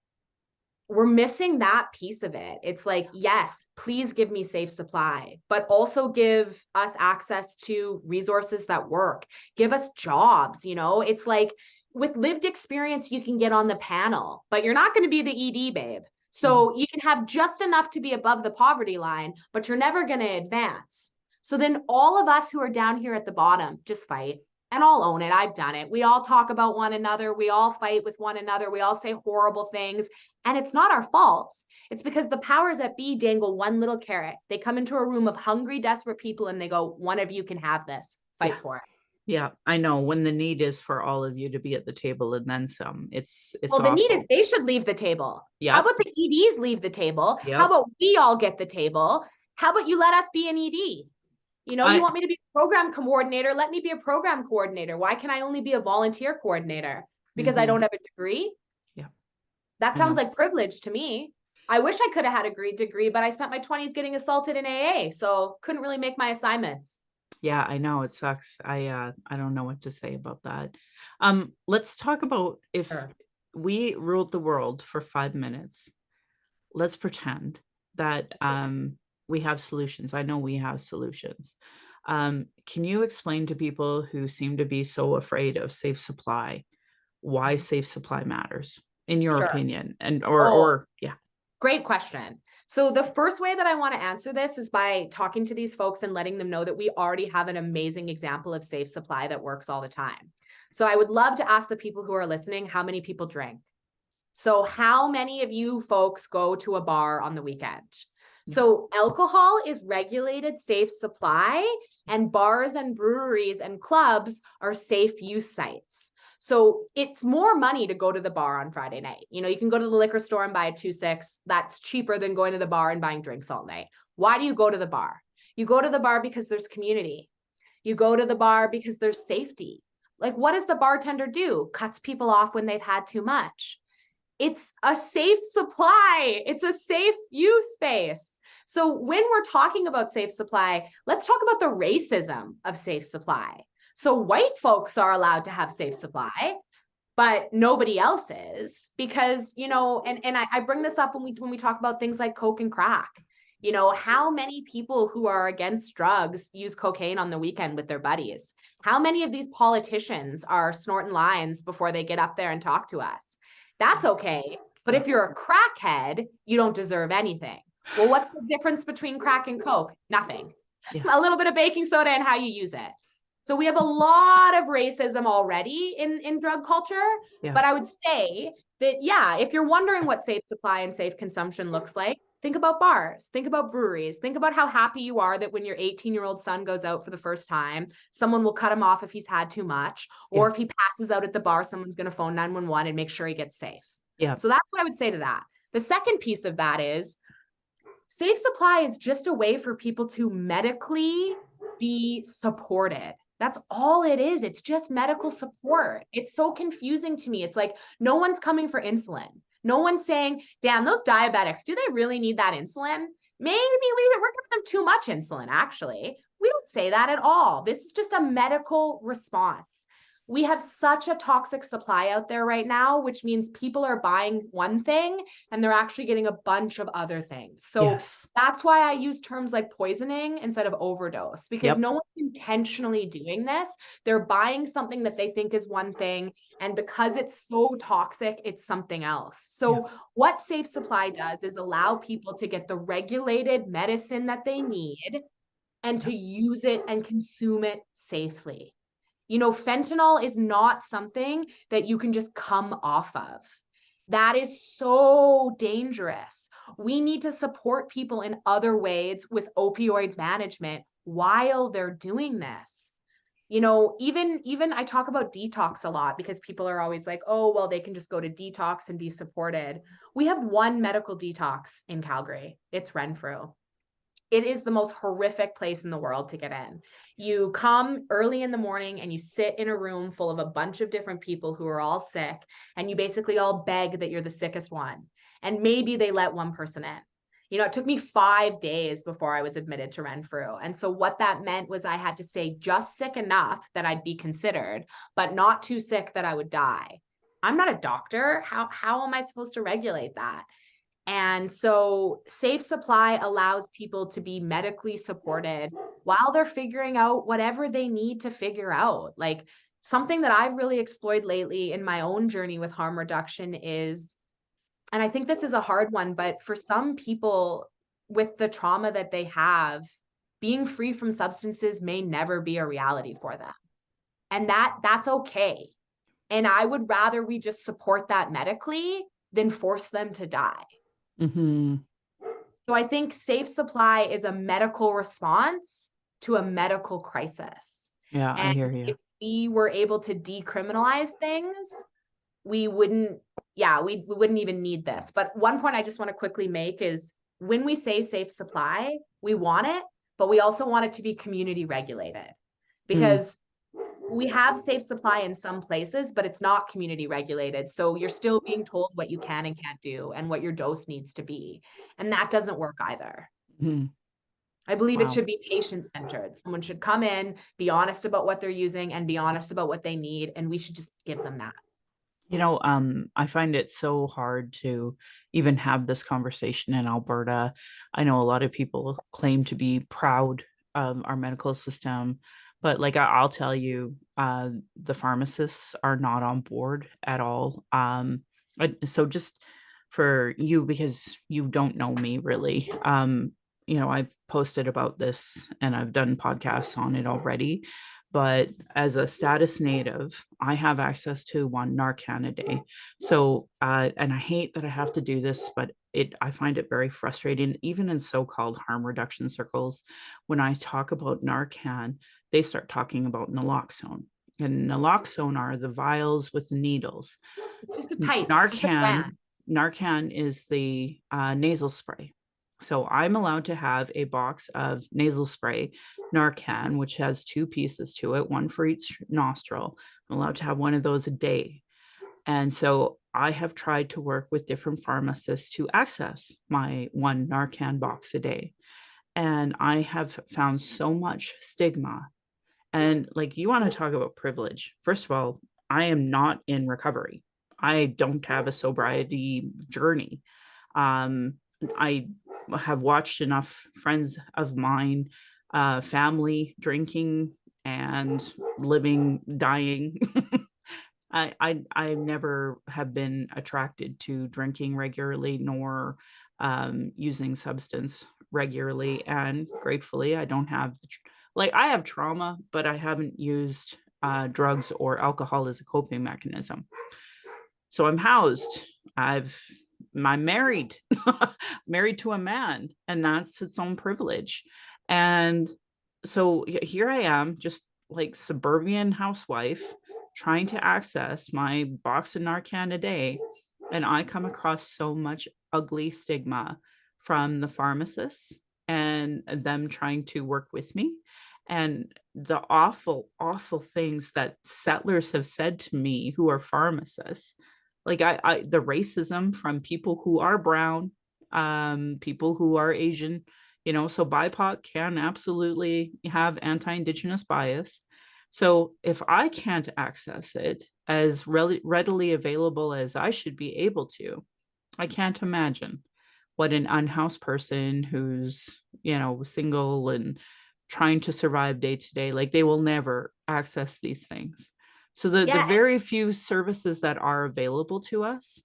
Speaker 2: we're missing that piece of it. It's like, yes, please give me safe supply, but also give us access to resources that work. Give us jobs. It's like, with lived experience, you can get on the panel, but you're not going to be the ED babe.
Speaker 1: No.
Speaker 2: So you can have just enough to be above the poverty line, but you're never going to advance. So then all of us who are down here at the bottom just fight. And I'll own it. I've done it. We all talk about one another. We all fight with one another. We all say horrible things. And it's not our fault. It's because the powers that be dangle one little carrot. They come into a room of hungry, desperate people and they go, one of you can have this.
Speaker 1: Yeah.
Speaker 2: Fight for it.
Speaker 1: Yeah. I know when the need is for all of you to be at the table and then some. It's
Speaker 2: Well, the need is
Speaker 1: awful.
Speaker 2: they should leave the table. How
Speaker 1: Yep.
Speaker 2: about the EDs leave the table? How
Speaker 1: Yep.
Speaker 2: about we all get the table? How about you let us be an ED? You
Speaker 1: I
Speaker 2: want me to be a program coordinator? Let me be a program coordinator. Why can I only be a volunteer coordinator? Because I
Speaker 1: mhm.
Speaker 2: don't have a degree?
Speaker 1: Yeah.
Speaker 2: That
Speaker 1: I
Speaker 2: sounds
Speaker 1: know.
Speaker 2: like privilege to me. I wish I could have had a degree, but I spent my 20s getting assaulted in AA, so couldn't really make my assignments.
Speaker 1: Yeah, I know it sucks. I don't know what to say about that. Let's talk about if
Speaker 2: Sure.
Speaker 1: we ruled the world for 5 minutes. Let's pretend that we have solutions. I know we have solutions. Can you explain to people who seem to be so afraid of safe supply why safe supply matters in your
Speaker 2: Sure.
Speaker 1: opinion? And
Speaker 2: Oh,
Speaker 1: or yeah,
Speaker 2: great question. So the first way that I want to answer this is by talking to these folks and letting them know that we already have an amazing example of safe supply that works all the time. So I would love to ask the people who are listening, how many people drink? So how many of you folks go to a bar on the weekend?
Speaker 1: yeah,
Speaker 2: So alcohol is regulated safe supply, and bars and breweries and clubs are safe use sites. So it's more money to go to the bar on Friday night. You know, you can go to the liquor store and buy a 2-6. That's cheaper than going to the bar and buying drinks all night. Why do you go to the bar? You go to the bar because there's community. You go to the bar because there's safety. Like, what does the bartender do? Cuts people off when they've had too much. It's a safe supply. It's a safe use space. So when we're talking about safe supply, let's talk about the racism of safe supply. So white folks are allowed to have safe supply, but nobody else is because, you know, and I bring this up when we talk about things like coke and crack. You know, how many people who are against drugs use cocaine on the weekend with their buddies? How many of these politicians are snorting lines before they get up there and talk to us? That's okay. But
Speaker 1: yeah,
Speaker 2: if you're a crackhead, you don't deserve anything. Well, what's the difference between crack and coke? Nothing.
Speaker 1: yeah,
Speaker 2: A little bit of baking soda and how you use it. So we have a lot of racism already in drug culture.
Speaker 1: yeah,
Speaker 2: But I would say that, yeah, if you're wondering what safe supply and safe consumption looks like, think about bars, think about breweries, think about how happy you are that when your 18-year-old son goes out for the first time, someone will cut him off if he's had too much,
Speaker 1: yeah,
Speaker 2: or if he passes out at the bar, someone's going to phone 911 and make sure he gets safe.
Speaker 1: yeah,
Speaker 2: So that's what I would say to that. The second piece of that is safe supply is just a way for people to medically be supported. That's all it is. It's just medical support. It's so confusing to me. It's like no one's coming for insulin. No one's saying, damn, those diabetics, do they really need that insulin? Maybe we're giving them too much insulin, actually. We don't say that at all. This is just a medical response. We have such a toxic supply out there right now, which means people are buying one thing and they're actually getting a bunch of other things. So
Speaker 1: yes,
Speaker 2: that's why I use terms like poisoning instead of overdose, because
Speaker 1: yep,
Speaker 2: no one's intentionally doing this. They're buying something that they think is one thing. And because it's so toxic, it's something else.
Speaker 1: yeah,
Speaker 2: So what Safe Supply does is allow people to get the regulated medicine that they need and
Speaker 1: yeah,
Speaker 2: to use it and consume it safely. You know, fentanyl is not something that you can just come off of. That is so dangerous. We need to support people in other ways with opioid management while they're doing this. You know, even I talk about detox a lot because people are always like, oh, well, they can just go to detox and be supported. We have one medical detox in Calgary. It's Renfrew. It is the most horrific place in the world to get in. You come early in the morning and you sit in a room full of a bunch of different people who are all sick, and you basically all beg that you're the sickest one. And maybe they let one person in. You know, it took me 5 days before I was admitted to Renfrew. And so what that meant was I had to stay just sick enough that I'd be considered, but not too sick that I would die. I'm not a doctor. How am I supposed to regulate that? And so Safe Supply allows people to be medically supported while they're figuring out whatever they need to figure out. Like something that I've really explored lately in my own journey with harm reduction is, and I think this is a hard one, but for some people with the trauma that they have, being free from substances may never be a reality for them. And that's okay. And I would rather we just support that medically than force them to die.
Speaker 1: mm-hmm,
Speaker 2: So I think safe supply is a medical response to a medical crisis.
Speaker 1: yeah, I
Speaker 2: And
Speaker 1: hear you.
Speaker 2: if we were able to decriminalize things, we wouldn't, yeah, we wouldn't even need this. But one point I just want to quickly make is when we say safe supply, we want it, but we also want it to be community regulated
Speaker 1: Mm,
Speaker 2: because we have safe supply in some places, but it's not community regulated. So you're still being told what you can and can't do and what your dose needs to be. And that doesn't work either.
Speaker 1: mm,
Speaker 2: I believe it
Speaker 1: wow,
Speaker 2: should be patient centered. Someone should come in, be honest about what they're using and be honest about what they need. And we should just give them that.
Speaker 1: I find it so hard to even have this conversation in Alberta. I know a lot of people claim to be proud of our medical system, but like I'll tell you, the pharmacists are not on board at all. So just for you, because you don't know me really, I've posted about this and I've done podcasts on it already. But as a status native, I have access to one Narcan a day. So, and I hate that I have to do this, but I find it very frustrating, even in so-called harm reduction circles. When I talk about Narcan, they start talking about naloxone. And naloxone are the vials with the needles.
Speaker 2: It's just a type. It's just a brand.
Speaker 1: Narcan is the nasal spray. So I'm allowed to have a box of nasal spray Narcan, which has two pieces to it, one for each nostril. I'm allowed to have one of those a day. And so I have tried to work with different pharmacists to access my one Narcan box a day. And I have found so much stigma. And like, you want to talk about privilege. First of all, I am not in recovery. I don't have a sobriety journey. Um, I have watched enough friends of mine, family drinking and living, dying. I never have been attracted to drinking regularly nor using substance regularly, and gratefully I don't have like I have trauma, but I haven't used drugs or alcohol as a coping mechanism. So I'm housed. I'm married, married to a man, and that's its own privilege. And so here I am, just like suburban housewife, trying to access my box of Narcan a day, and I come across so much ugly stigma from the pharmacists and them trying to work with me. And the awful, awful things that settlers have said to me who are pharmacists, like the racism from people who are brown, people who are Asian, so BIPOC can absolutely have anti-Indigenous bias. So if I can't access it as readily available as I should be able to, I can't imagine what an unhoused person who's, single and trying to survive day to day, like they will never access these things. So the
Speaker 2: Yeah,
Speaker 1: very few services that are available to us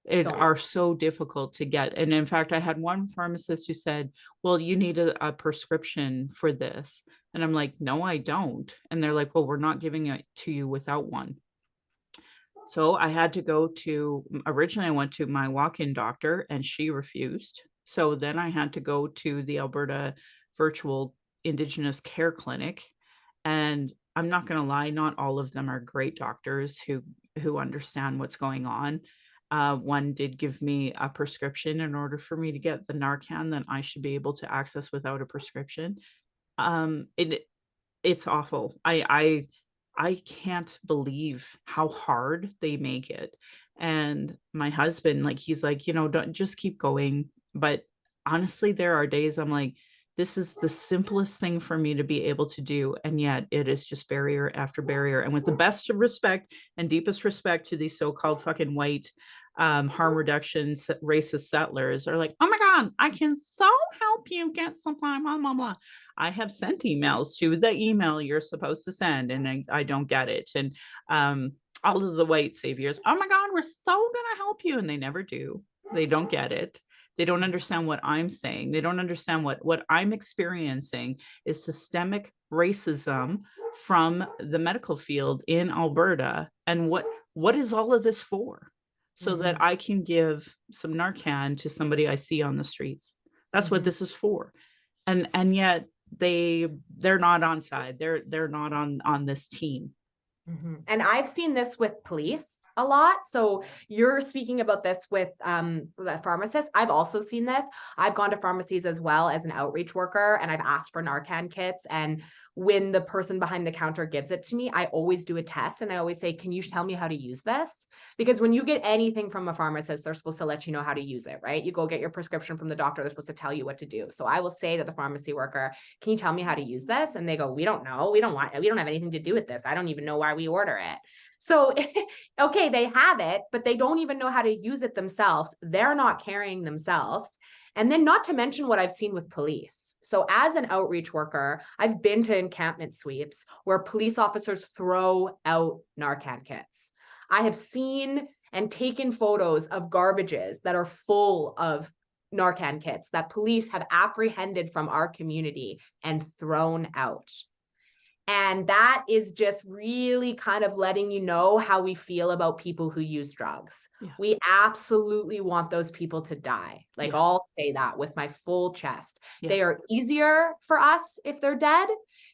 Speaker 1: it
Speaker 2: don't.
Speaker 1: are so difficult to get. And in fact, I had one pharmacist who said, well, you need a prescription for this. And I'm like, no, I don't. And they're like, well, we're not giving it to you without one. So I had to go to, originally I went to my walk-in doctor and she refused. So then I had to go to the Alberta Virtual Indigenous Care Clinic. And I'm not going to lie, not all of them are great doctors who understand what's going on. One did give me a prescription in order for me to get the Narcan that I should be able to access without a prescription. It's awful. I can't believe how hard they make it. And my husband, like, he's like, don't just keep going. But honestly, there are days I'm like, this is the simplest thing for me to be able to do. And yet it is just barrier after barrier. And with the best of respect and deepest respect to these so-called fucking white harm reduction racist settlers are like, oh my God, I can so help you get supply, blah, blah, blah. I have sent emails to the email you're supposed to send, and I don't get it. And all of the white saviors, oh my God, we're so gonna help you, and they never do. They don't get it. They don't understand what I'm saying. They don't understand what I'm experiencing is systemic racism from the medical field in Alberta. And what is all of this for? So
Speaker 2: Mhm.
Speaker 1: that I can give some Narcan to somebody I see on the streets. That's what
Speaker 2: Mhm.
Speaker 1: this is for. And yet they're not on side. They're not on this team.
Speaker 2: And I've seen this with police a lot. So you're speaking about this with the pharmacist. I've also seen this. I've gone to pharmacies as well as an outreach worker, and I've asked for Narcan kits. And when the person behind the counter gives it to me, I always do a test and I always say, can you tell me how to use this? Because when you get anything from a pharmacist, they're supposed to let you know how to use it, right? You go get your prescription from the doctor, they're supposed to tell you what to do. So I will say to the pharmacy worker, can you tell me how to use this? And they go, we don't know. We don't have anything to do with this. I don't even know why we order it. So, okay, they have it, but they don't even know how to use it themselves. They're not carrying themselves. And then not to mention what I've seen with police. So as an outreach worker, I've been to encampment sweeps where police officers throw out Narcan kits. I have seen and taken photos of garbages that are full of Narcan kits that police have apprehended from our community and thrown out. And that is just really kind of letting you know how we feel about people who use drugs.
Speaker 1: Yeah.
Speaker 2: We absolutely want those people to die. Like,
Speaker 1: Yeah.
Speaker 2: I'll say that with my full chest.
Speaker 1: Yeah.
Speaker 2: They are easier for us if they're dead.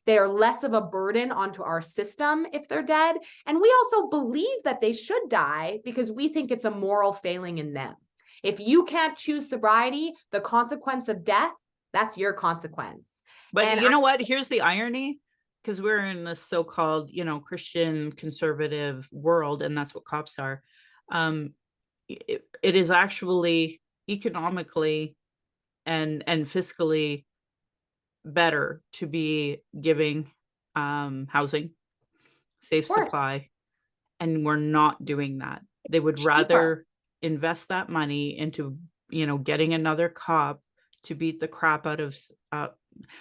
Speaker 2: They are less of a burden onto our system if they're dead. And we also believe that they should die because we think it's a moral failing in them. If you can't choose sobriety, the consequence of death, that's your consequence.
Speaker 1: But
Speaker 2: And
Speaker 1: you know what? Here's the irony, because we're in this so-called, Christian conservative world, and that's what cops are. It is actually economically and fiscally better to be giving housing, safe
Speaker 2: sure,
Speaker 1: supply, and we're not doing that. They
Speaker 2: it's
Speaker 1: would
Speaker 2: cheaper.
Speaker 1: rather invest that money into, getting another cop to beat the crap out of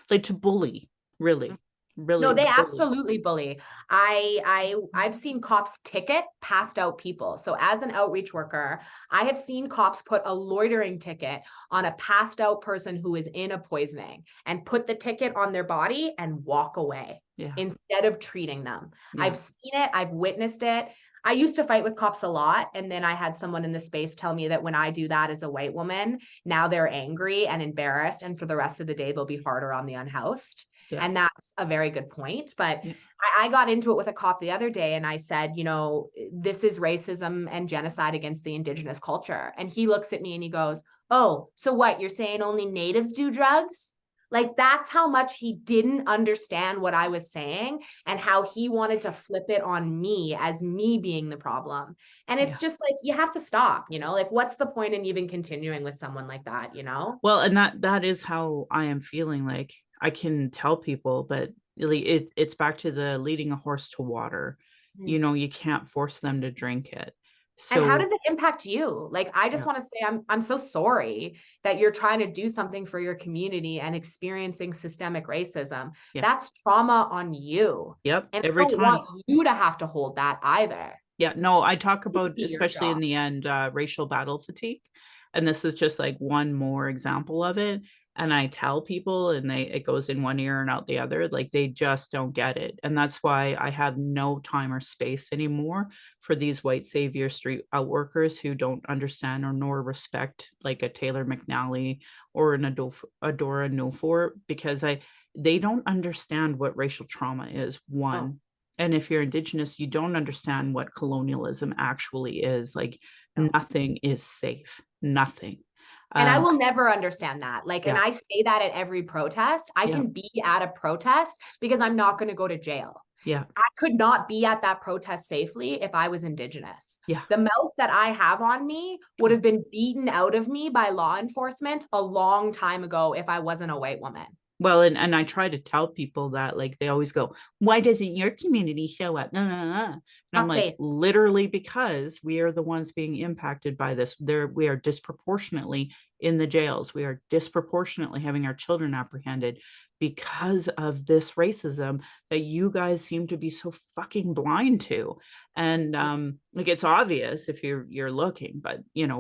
Speaker 1: like, to bully, really,
Speaker 2: No,
Speaker 1: really
Speaker 2: they
Speaker 1: bully.
Speaker 2: absolutely bully. I've seen cops ticket passed out people. So as an outreach worker, I have seen cops put a loitering ticket on a passed out person who is in a poisoning and put the ticket on their body and walk away
Speaker 1: Yeah,
Speaker 2: instead of treating them.
Speaker 1: yeah,
Speaker 2: I've seen it, I've witnessed it. I used to fight with cops a lot. And then I had someone in the space tell me that when I do that as a white woman, now they're angry and embarrassed. And for the rest of the day, they'll be harder on the unhoused.
Speaker 1: yeah,
Speaker 2: And that's a very good point. But
Speaker 1: yeah,
Speaker 2: I got into it with a cop the other day and I said, this is racism and genocide against the indigenous culture. And he looks at me and he goes, "Oh, so what? You're saying only natives do drugs?" Like, that's how much he didn't understand what I was saying and how he wanted to flip it on me as me being the problem. And it's
Speaker 1: yeah.
Speaker 2: just like, you have to stop, like, what's the point in even continuing with someone like that?
Speaker 1: Well, and that is how I am feeling. Like, I can tell people, but really it's back to the leading a horse to water. You can't force them to drink it.
Speaker 2: And how
Speaker 1: So,
Speaker 2: did it impact you? Like, I just
Speaker 1: yeah,
Speaker 2: want to say I'm so sorry that you're trying to do something for your community and experiencing systemic racism.
Speaker 1: yeah,
Speaker 2: That's trauma on you.
Speaker 1: yep,
Speaker 2: And I
Speaker 1: every
Speaker 2: don't
Speaker 1: time.
Speaker 2: want you to have to hold that either.
Speaker 1: Yeah, no, I talk
Speaker 2: It
Speaker 1: about,
Speaker 2: be your
Speaker 1: especially in
Speaker 2: job.
Speaker 1: the end, racial battle fatigue. And this is just like one more example of it. And I tell people, and it goes in one ear and out the other, like they just don't get it. And that's why I have no time or space anymore for these white savior street outworkers who don't understand or nor respect like a Taylor McNally or an Adora Nofor, because they don't understand what racial trauma is,
Speaker 2: Oh,
Speaker 1: one. And if you're indigenous, you don't understand what colonialism actually is. Like,
Speaker 2: no.
Speaker 1: nothing is safe. Nothing.
Speaker 2: And I
Speaker 1: Um,
Speaker 2: will never understand that. Like, and
Speaker 1: yeah,
Speaker 2: I say that at every protest. I
Speaker 1: yeah,
Speaker 2: can be at a protest because I'm not going to go to jail.
Speaker 1: yeah,
Speaker 2: I could not be at that protest safely if I was indigenous.
Speaker 1: yeah.
Speaker 2: The mouth that I have on me would
Speaker 1: Oh,
Speaker 2: have been beaten out of me by law enforcement a long time ago if I wasn't a white woman.
Speaker 1: well, and I try to tell people that, like, they always go, "Why doesn't your community show up?" No, no, no, no. And I'm
Speaker 2: Not
Speaker 1: like,
Speaker 2: safe.
Speaker 1: literally, because we are the ones being impacted by this. We are disproportionately in the jails. We are disproportionately having our children apprehended because of this racism that you guys seem to be so fucking blind to. And like, it's obvious if you're looking, but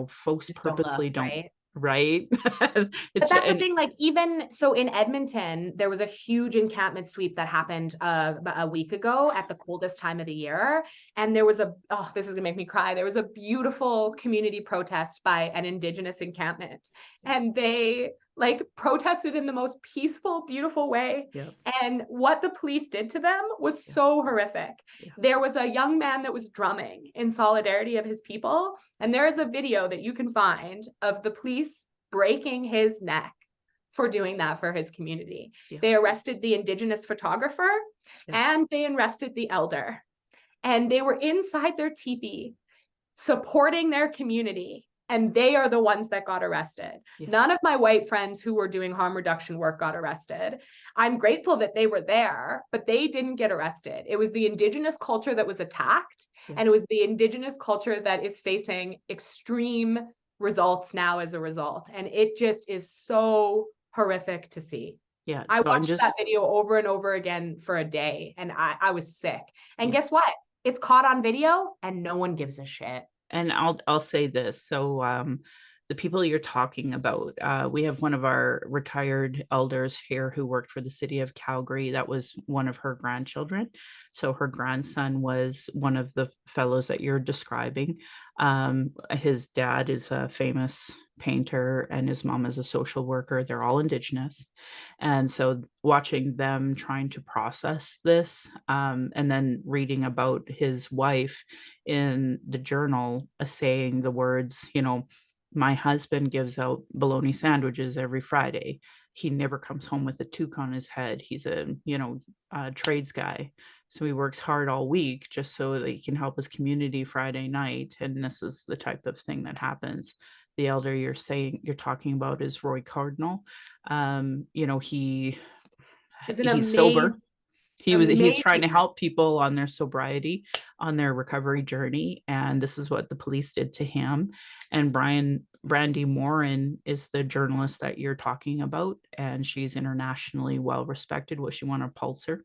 Speaker 1: folks
Speaker 2: Just don't look,
Speaker 1: purposely don't,
Speaker 2: right?
Speaker 1: right?
Speaker 2: But
Speaker 1: It's
Speaker 2: that's the
Speaker 1: and
Speaker 2: thing, like, even so in Edmonton, there was a huge encampment sweep that happened about a week ago at the coldest time of the year. And there was this is gonna make me cry. There was a beautiful community protest by an Indigenous encampment.
Speaker 1: yeah,
Speaker 2: And they like protested in the most peaceful, beautiful way.
Speaker 1: yeah,
Speaker 2: And what the police did to them was
Speaker 1: yeah,
Speaker 2: so horrific.
Speaker 1: yeah,
Speaker 2: There was a young man that was drumming in solidarity of his people. And there is a video that you can find of the police breaking his neck for doing that for his community.
Speaker 1: yeah,
Speaker 2: They arrested the Indigenous photographer
Speaker 1: yeah,
Speaker 2: and they arrested the elder. And they were inside their teepee supporting their community and they are the ones that got arrested.
Speaker 1: Yeah.
Speaker 2: None of my white friends who were doing harm reduction work got arrested. I'm grateful that they were there, but they didn't get arrested. It was the Indigenous culture that was attacked,
Speaker 1: Yeah.
Speaker 2: and it was the Indigenous culture that is facing extreme results now as a result. And it just is so horrific to see.
Speaker 1: Yeah.
Speaker 2: I
Speaker 1: So I'm
Speaker 2: watched that
Speaker 1: just,
Speaker 2: video over and over again for a day, and I was sick. And
Speaker 1: yeah.
Speaker 2: guess what? It's caught on video and no one gives a shit.
Speaker 1: And I'll say this. So the people you're talking about, we have one of our retired elders here who worked for the city of Calgary. That was one of her grandchildren. So her grandson was one of the fellows that you're describing. His dad is a famous painter and his mom is a social worker. They're all Indigenous. And so watching them trying to process this, and then reading about his wife in the journal, saying the words, my husband gives out bologna sandwiches every Friday. He never comes home with a toque on his head. He's a trades guy. So he works hard all week just so that he can help his community Friday night. And this is the type of thing that happens. The elder you're talking about is Roy Cardinal. He
Speaker 2: Is an
Speaker 1: he's
Speaker 2: amazing,
Speaker 1: sober. He's trying
Speaker 2: amazing.
Speaker 1: to help people on their sobriety, on their recovery journey, and this is what the police did to him. And Brandy Morin is the journalist that you're talking about, and she's internationally well respected. What she won a Pulitzer,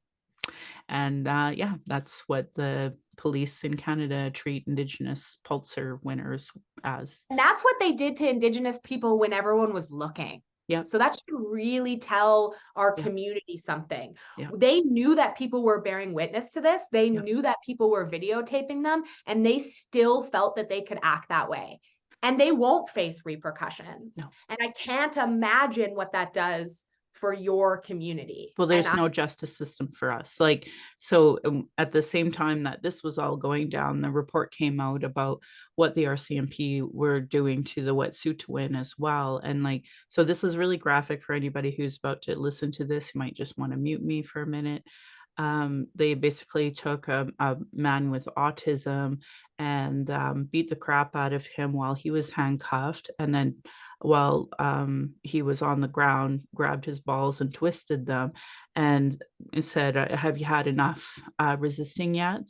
Speaker 1: and yeah, that's what the police in Canada treat Indigenous Pulitzer winners as.
Speaker 2: And that's what they did to Indigenous people when everyone was looking.
Speaker 1: Yeah,
Speaker 2: So that should really tell our
Speaker 1: yeah,
Speaker 2: community something.
Speaker 1: yeah,
Speaker 2: They knew that people were bearing witness to this. They
Speaker 1: yeah.
Speaker 2: knew that people were videotaping them, and they still felt that they could act that way. And they won't face repercussions.
Speaker 1: No.
Speaker 2: And I can't imagine what that does for your community.
Speaker 1: Well,
Speaker 2: And
Speaker 1: there's no justice system for us. At the same time that this was all going down, the report came out about what the RCMP were doing to the Wet'suwet'en as well. And so this is really graphic for anybody who's about to listen to this. You might just want to mute me for a minute. They basically took a man with autism and beat the crap out of him while he was handcuffed, and then while he was on the ground, grabbed his balls and twisted them, and said, "Have you had enough resisting yet?"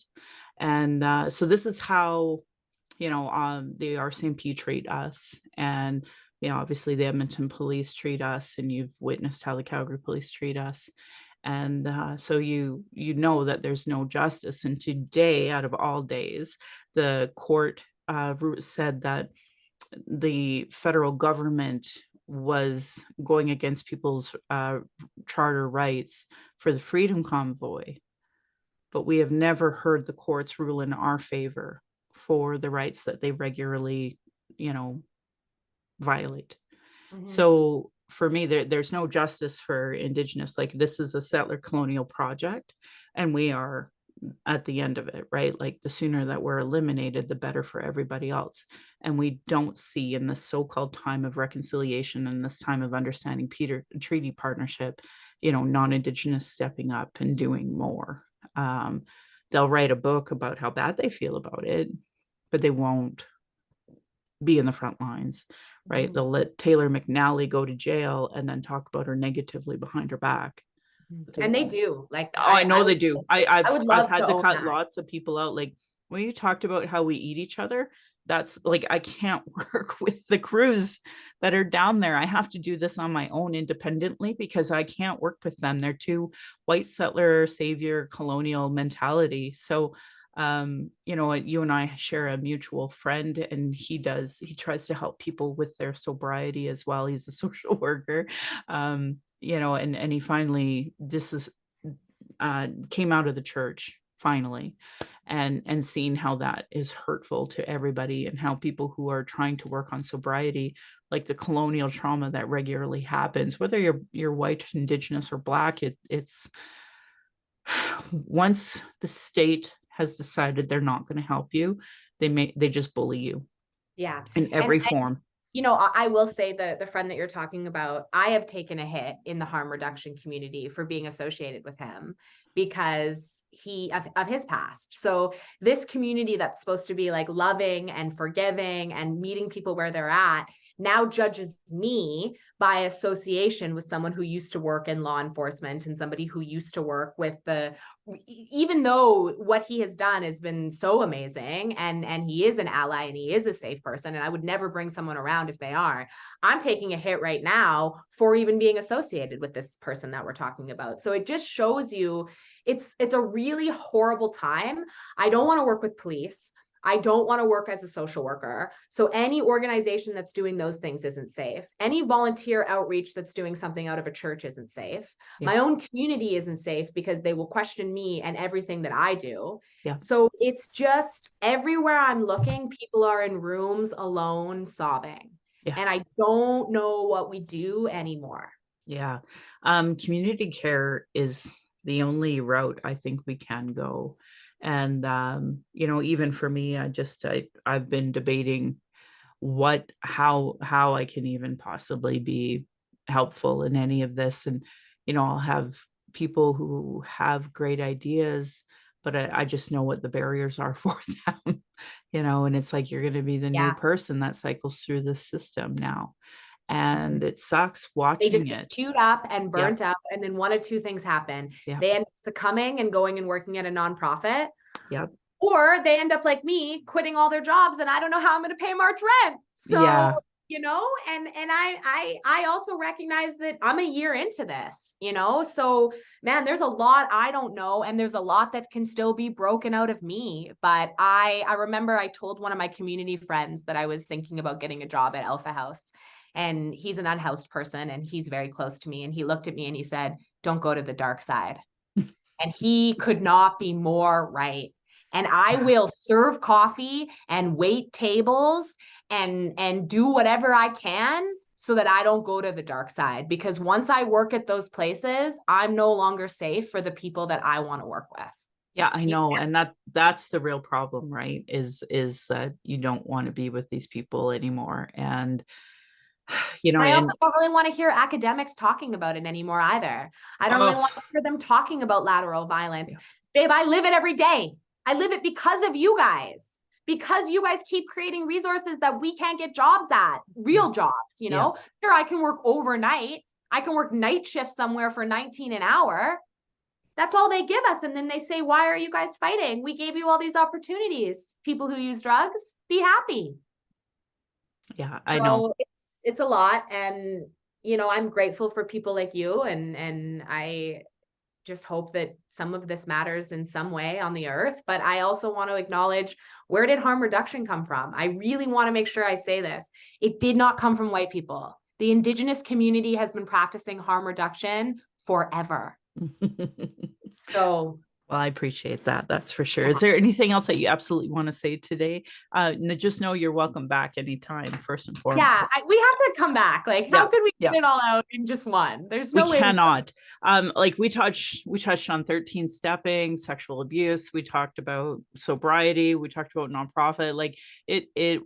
Speaker 1: And so this is how the RCMP treat us, and obviously the Edmonton police treat us, and you've witnessed how the Calgary police treat us. And so you know that there's no justice. And today, out of all days, the court said that the federal government was going against people's charter rights for the Freedom Convoy, but we have never heard the courts rule in our favor for the rights that they regularly, violate.
Speaker 2: Mhm.
Speaker 1: So for me, there's no justice for Indigenous. Like, this is a settler colonial project, and we are at the end of it, right? Like, the sooner that we're eliminated, the better for everybody else. And we don't see in this so-called time of reconciliation and this time of understanding treaty partnership, non-Indigenous stepping up and doing more. They'll write a book about how bad they feel about it, but they won't be in the front lines, right?
Speaker 2: Mhm.
Speaker 1: They'll let Taylor McNally go to jail and then talk about her negatively behind her back. But they
Speaker 2: And they
Speaker 1: won't.
Speaker 2: do. Like
Speaker 1: Oh, I know
Speaker 2: I
Speaker 1: they do. I've
Speaker 2: I would
Speaker 1: I've
Speaker 2: love
Speaker 1: had
Speaker 2: to
Speaker 1: to
Speaker 2: own
Speaker 1: cut
Speaker 2: that.
Speaker 1: lots of people out. Like, when you talked about how we eat each other, that's like, I can't work with the crews that are down there. I have to do this on my own independently because I can't work with them. They're too white settler, savior, colonial mentality. So you and I share a mutual friend, and he tries to help people with their sobriety as well. He's a social worker. And he finally came out of the church finally, and seeing how that is hurtful to everybody, and how people who are trying to work on sobriety, like the colonial trauma that regularly happens, whether you're white, Indigenous, or Black, it's once the state has decided they're not going to help you, they just bully you
Speaker 2: Yeah.
Speaker 1: in
Speaker 2: And
Speaker 1: every form.
Speaker 2: I will say the friend that you're talking about, I have taken a hit in the harm reduction community for being associated with him because of his past. So this community that's supposed to be like loving and forgiving and meeting people where they're at now judges me by association with someone who used to work in law enforcement and somebody who used to work with even though what he has done has been so amazing, and he is an ally and he is a safe person, and I would never bring someone around if they aren't. I'm taking a hit right now for even being associated with this person that we're talking about. So it just shows you it's a really horrible time. I don't want to work with police. I don't want to work as a social worker. So any organization that's doing those things isn't safe. Any volunteer outreach that's doing something out of a church isn't safe.
Speaker 1: Yeah.
Speaker 2: My own community isn't safe because they will question me and everything that I do.
Speaker 1: Yeah.
Speaker 2: So it's just everywhere I'm looking, people are in rooms alone sobbing.
Speaker 1: Yeah.
Speaker 2: And I don't know what we do anymore.
Speaker 1: Yeah. Community care is the only route I think we can go. And even for me, I've been debating how I can even possibly be helpful in any of this. And, I'll have people who have great ideas, but I just know what the barriers are for them, and it's like you're going to be the new
Speaker 2: Yeah.
Speaker 1: person that cycles through the system now. And it sucks
Speaker 2: They just
Speaker 1: watching
Speaker 2: get
Speaker 1: it.
Speaker 2: chewed up and
Speaker 1: Yep.
Speaker 2: burnt out. And then one of two things happen.
Speaker 1: Yep.
Speaker 2: They end up succumbing and going and working at a nonprofit,
Speaker 1: Yep.
Speaker 2: or they end up like me, quitting all their jobs, and I don't know how I'm going to pay March rent. So,
Speaker 1: Yeah.
Speaker 2: and I also recognize that I'm a year into this, so man, there's a lot I don't know, and there's a lot that can still be broken out of me. But I remember I told one of my community friends that I was thinking about getting a job at Alpha House, and he's an unhoused person and he's very close to me, and he looked at me and he said, "Don't go to the dark side." And he could not be more right. And I
Speaker 1: Yeah.
Speaker 2: will serve coffee and wait tables and do whatever I can so that I don't go to the dark side, because once I work at those places, I'm no longer safe for the people that I want to work with.
Speaker 1: Yeah, I
Speaker 2: Yeah.
Speaker 1: know. And that's the real problem, right? Is that you don't want to be with these people anymore. And
Speaker 2: I also
Speaker 1: and
Speaker 2: don't really want to hear academics talking about it anymore either. I don't really
Speaker 1: oh
Speaker 2: want to hear them talking about lateral violence.
Speaker 1: yeah.
Speaker 2: Babe, I live it every day. I live it because of you guys. Because you guys keep creating resources that we can't get jobs at,
Speaker 1: Yeah.
Speaker 2: real jobs,
Speaker 1: Yeah.
Speaker 2: Sure, I can work overnight. I can work night shift somewhere for 19 an hour. That's all they give us. And then they say, why are you guys fighting? We gave you all these opportunities. People who use drugs, be happy.
Speaker 1: Yeah, I know.
Speaker 2: So it's a lot. And, I'm grateful for people like you. And I just hope that some of this matters in some way on the earth. But I also want to acknowledge, where did harm reduction come from? I really want to make sure I say this. It did not come from white people. The Indigenous community has been practicing harm reduction forever. So
Speaker 1: Well, I appreciate that. That's for sure. Is there anything else that you absolutely want to say today? Just know you're welcome back anytime, first and foremost.
Speaker 2: yeah, we have to come back. Like, how
Speaker 1: Yeah.
Speaker 2: could we
Speaker 1: Yeah.
Speaker 2: get it all out in just one? There's
Speaker 1: We
Speaker 2: no way
Speaker 1: cannot. Like we touched on 13 stepping, sexual abuse, we talked about sobriety, we talked about nonprofit, like it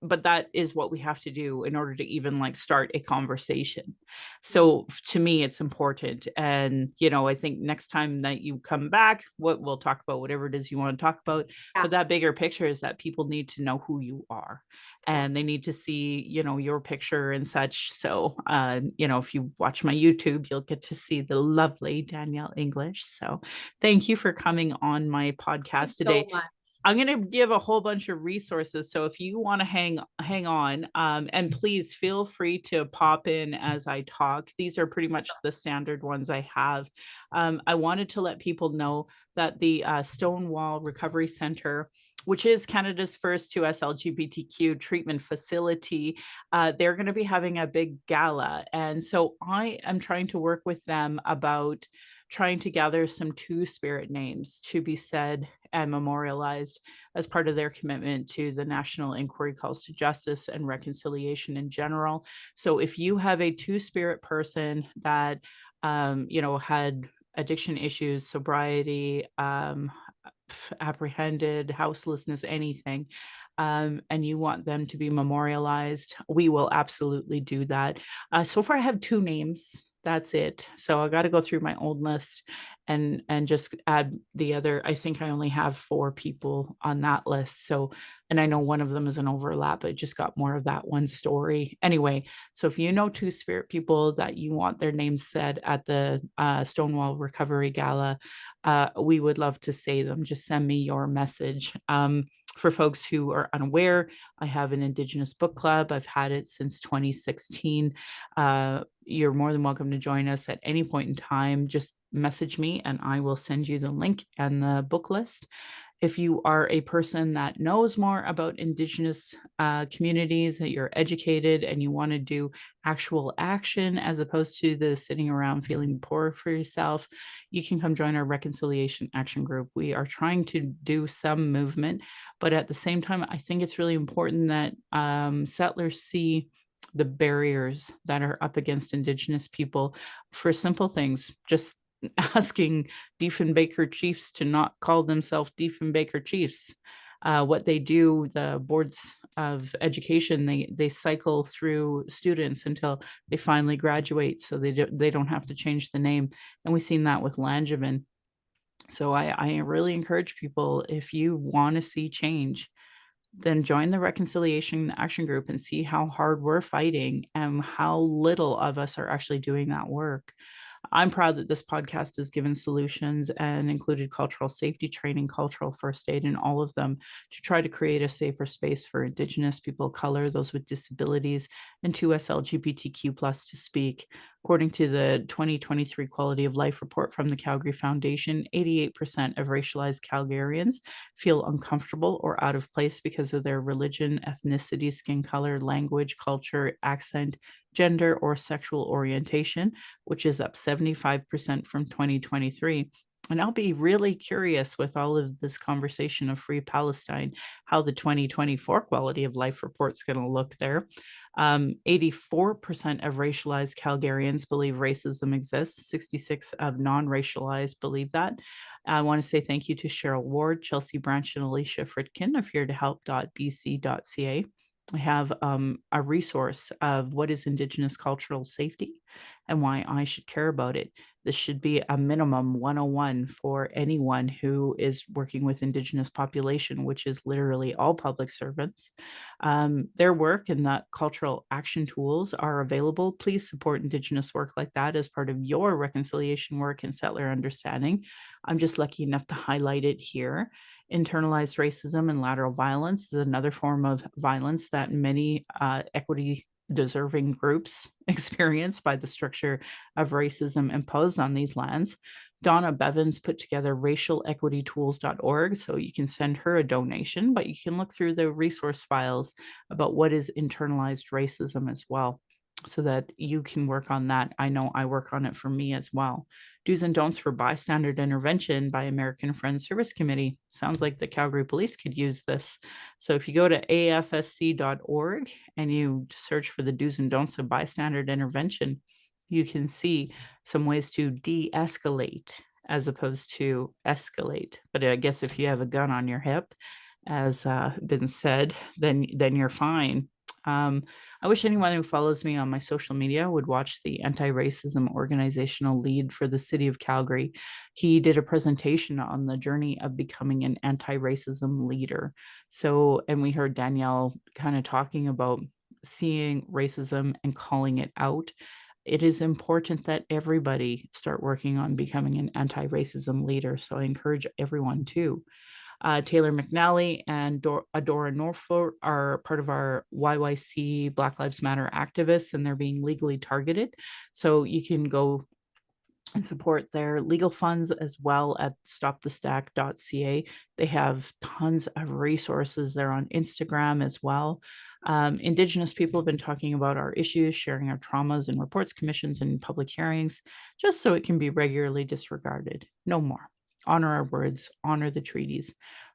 Speaker 1: but that is what we have to do in order to even like start a conversation. So to me it's important. And I think next time that you come back, what we'll talk about whatever it is you want to talk about,
Speaker 2: Yeah.
Speaker 1: but that bigger picture is that people need to know who you are,
Speaker 2: Yeah.
Speaker 1: and they need to see your picture and such. So if you watch my YouTube, you'll get to see the lovely Danielle English. So thank you for coming on my podcast
Speaker 2: So
Speaker 1: today.
Speaker 2: much.
Speaker 1: I'm going to give a whole bunch of resources. So if you want to hang on, and please feel free to pop in as I talk. These are pretty much the standard ones I have. I wanted to let people know that the Stonewall Recovery Center, which is Canada's first 2S LGBTQ treatment facility, they're going to be having a big gala. And so I am trying to work with them about trying to gather some two-spirit names to be said and memorialized as part of their commitment to the National Inquiry Calls to Justice and Reconciliation in general. So if you have a two-spirit person that, had addiction issues, sobriety, apprehended, houselessness, anything, and you want them to be memorialized, we will absolutely do that. So far, I have 2 names. That's it. So I gotta go through my old list and just add the other. I think I only have 4 people on that list. So, and I know one of them is an overlap. I just got more of that one story. Anyway, so if you know 2 spirit people that you want their names said at the, Stonewall Recovery Gala, we would love to say them. Just send me your message. For folks who are unaware, I have an Indigenous book club. I've had it since 2016. You're more than welcome to join us at any point in time. Just message me and I will send you the link and the book list. If you are a person that knows more about Indigenous communities, that you're educated and you want to do actual action as opposed to the sitting around feeling poor for yourself, you can come join our Reconciliation Action Group. We are trying to do some movement, but at the same time, I think it's really important that settlers see the barriers that are up against Indigenous people for simple things, just asking Diefenbaker chiefs to not call themselves Diefenbaker chiefs. What they do, the boards of education, they cycle through students until they finally graduate, so they don't have to change the name. And we've seen that with Langevin. So I really encourage people, if you want to see change, then join the Reconciliation Action Group and see how hard we're fighting and how little of us are actually doing that work. I'm proud that this podcast has given solutions and included cultural safety training, cultural first aid, and all of them to try to create a safer space for Indigenous people of color, those with disabilities, and 2S LGBTQ plus to speak. According to the 2023 Quality of Life report from the Calgary Foundation, 88% of racialized Calgarians feel uncomfortable or out of place because of their religion, ethnicity, skin color, language, culture, accent, gender, or sexual orientation, which is up 75% from 2023. And I'll be really curious with all of this conversation of Free Palestine, how the 2024 Quality of Life report's going to look there. 84% of racialized Calgarians believe racism exists. 66 of non-racialized believe that. I want to say thank you to Cheryl Ward, Chelsea Branch, and Alicia Fritkin of hereToHelp.bc.ca. I have a resource of what is Indigenous cultural safety and why I should care about it. This should be a minimum 101 for anyone who is working with Indigenous population, which is literally all public servants. Their work and the cultural action tools are available. Please support Indigenous work like that as part of your reconciliation work and settler understanding. I'm just lucky enough to highlight it here. Internalized racism and lateral violence is another form of violence that many equity deserving groups experience by the structure of racism imposed on these lands. Donna Bevins put together racialequitytools.org, so you can send her a donation, but you can look through the resource files about what is internalized racism as well, so that you can work on that. I know I work on it for me as well. Do's and don'ts for bystander intervention by American Friends Service Committee. Sounds like the Calgary Police could use this. So if you go to afsc.org and you search for the do's and don'ts of bystander intervention, you can see some ways to de-escalate as opposed to escalate. But I guess if you have a gun on your hip, as been said, then you're fine. I wish anyone who follows me on my social media would watch the anti-racism organizational lead for the city of Calgary. He did a presentation on the journey of becoming an anti-racism leader. So, and we heard Danielle kind of talking about seeing racism and calling it out. It is important that everybody start working on becoming an anti-racism leader. So I encourage everyone to. Taylor McNally and Adora Norfolk are part of our YYC Black Lives Matter activists, and they're being legally targeted. So you can go and support their legal funds as well at stopthestack.ca. They have tons of resources. They're on Instagram as well. Indigenous people have been talking about our issues, sharing our traumas and reports, commissions, and public hearings, just so it can be regularly disregarded. No more. Honor our words, honor the treaties.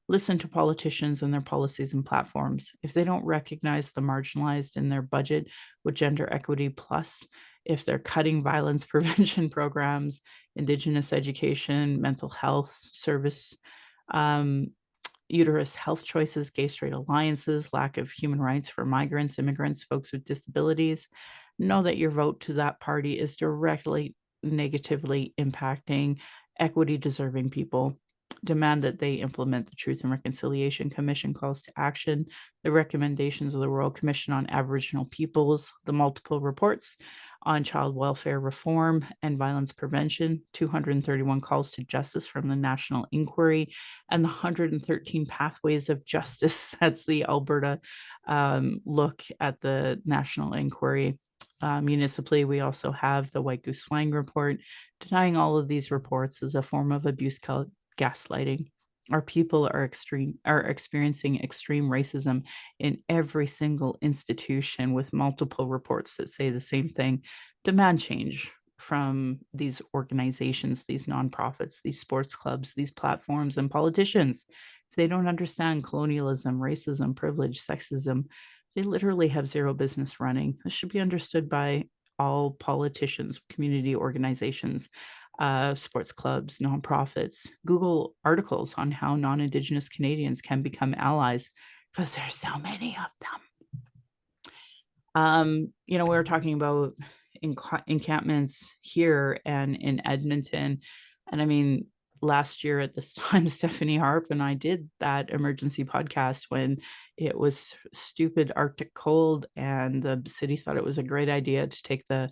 Speaker 1: Listen to politicians and their policies and platforms. If they don't recognize the marginalized in their budget with gender equity plus, if they're cutting violence prevention programs, Indigenous education, mental health service, Um, Uterus health choices, gay straight alliances, lack of human rights for migrants, immigrants, folks with disabilities. Know that your vote to that party is directly negatively impacting equity deserving people. Demand that they implement the Truth and Reconciliation Commission calls to action, the recommendations of the Royal Commission on Aboriginal Peoples, the multiple reports on child welfare reform and violence prevention, 231 calls to justice from the National Inquiry, and the 113 pathways of justice. That's the Alberta look at the National Inquiry. Municipally, we also have the White Goose Flying Report. Denying all of these reports is a form of abuse called gaslighting. Our people are experiencing extreme racism in every single institution, with multiple reports that say the same thing. Demand change from these organizations, these nonprofits, these sports clubs, these platforms, and politicians. If they don't understand colonialism, racism, privilege, sexism, they literally have zero business running. This should be understood by all politicians, community organizations, sports clubs, nonprofits. Google articles on how non-Indigenous Canadians can become allies, because there's so many of them. We were talking about encampments here and in Edmonton. And I mean, last year at this time, Stephanie Harp and I did that emergency podcast when it was stupid Arctic cold, and the city thought it was a great idea to take the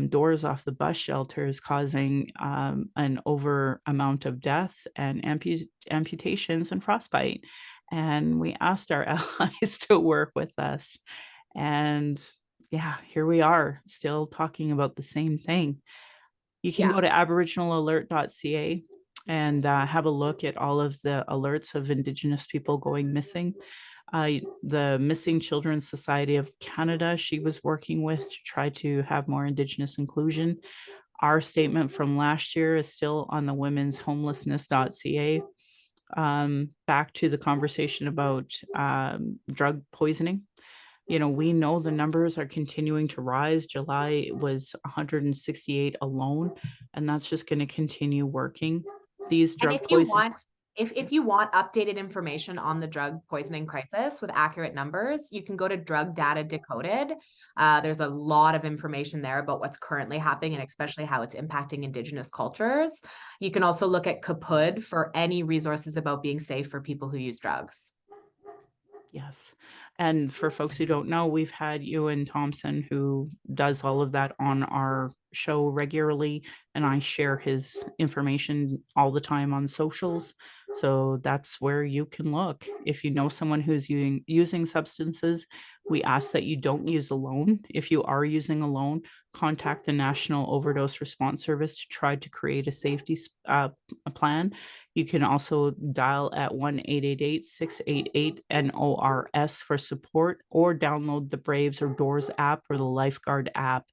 Speaker 1: doors off the bus shelters, causing an over amount of death and amputations and frostbite. And we asked our allies to work with us. And yeah, here we are still talking about the same thing. You can
Speaker 2: Yeah.
Speaker 1: go to aboriginalalert.ca and have a look at all of the alerts of Indigenous people going missing. The Missing Children Society of Canada, she was working with to try to have more Indigenous inclusion. Our statement from last year is still on the women's homelessness.ca. Back to the conversation about drug poisoning. We know the numbers are continuing to rise. July was 168 alone, and that's just going to continue working. These
Speaker 2: And
Speaker 1: drug poison.
Speaker 2: if you want updated information on the drug poisoning crisis with accurate numbers, you can go to Drug Data Decoded. There's a lot of information there about what's currently happening and especially how it's impacting Indigenous cultures. You can also look at Kapud for any resources about being safe for people who use drugs.
Speaker 1: Yes. And for folks who don't know, we've had Ewan Thompson, who does all of that on our show regularly, and I share his information all the time on socials. So that's where you can look. If you know someone who's using substances, we ask that you don't use alone. If you are using alone, contact the National Overdose Response Service to try to create a safety plan. You can also dial at 1-888-688-NORS for support, or download the Braves or Doors app or the Lifeguard app.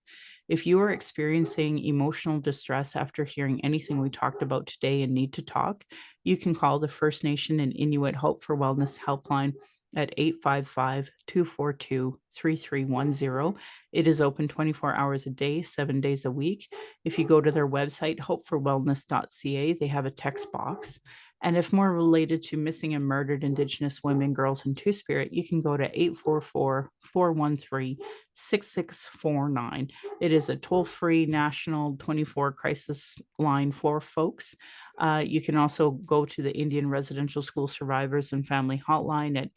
Speaker 1: If you are experiencing emotional distress after hearing anything we talked about today and need to talk, you can call the First Nation and Inuit Hope for Wellness helpline at 855-242-3310. It is open 24 hours a day, 7 days a week. If you go to their website, hopeforwellness.ca, they have a text box. And if more related to missing and murdered Indigenous women, girls, and Two-Spirit, you can go to 844-413-6649. It is a toll-free national 24 crisis line for folks. You can also go to the Indian Residential School Survivors and Family Hotline at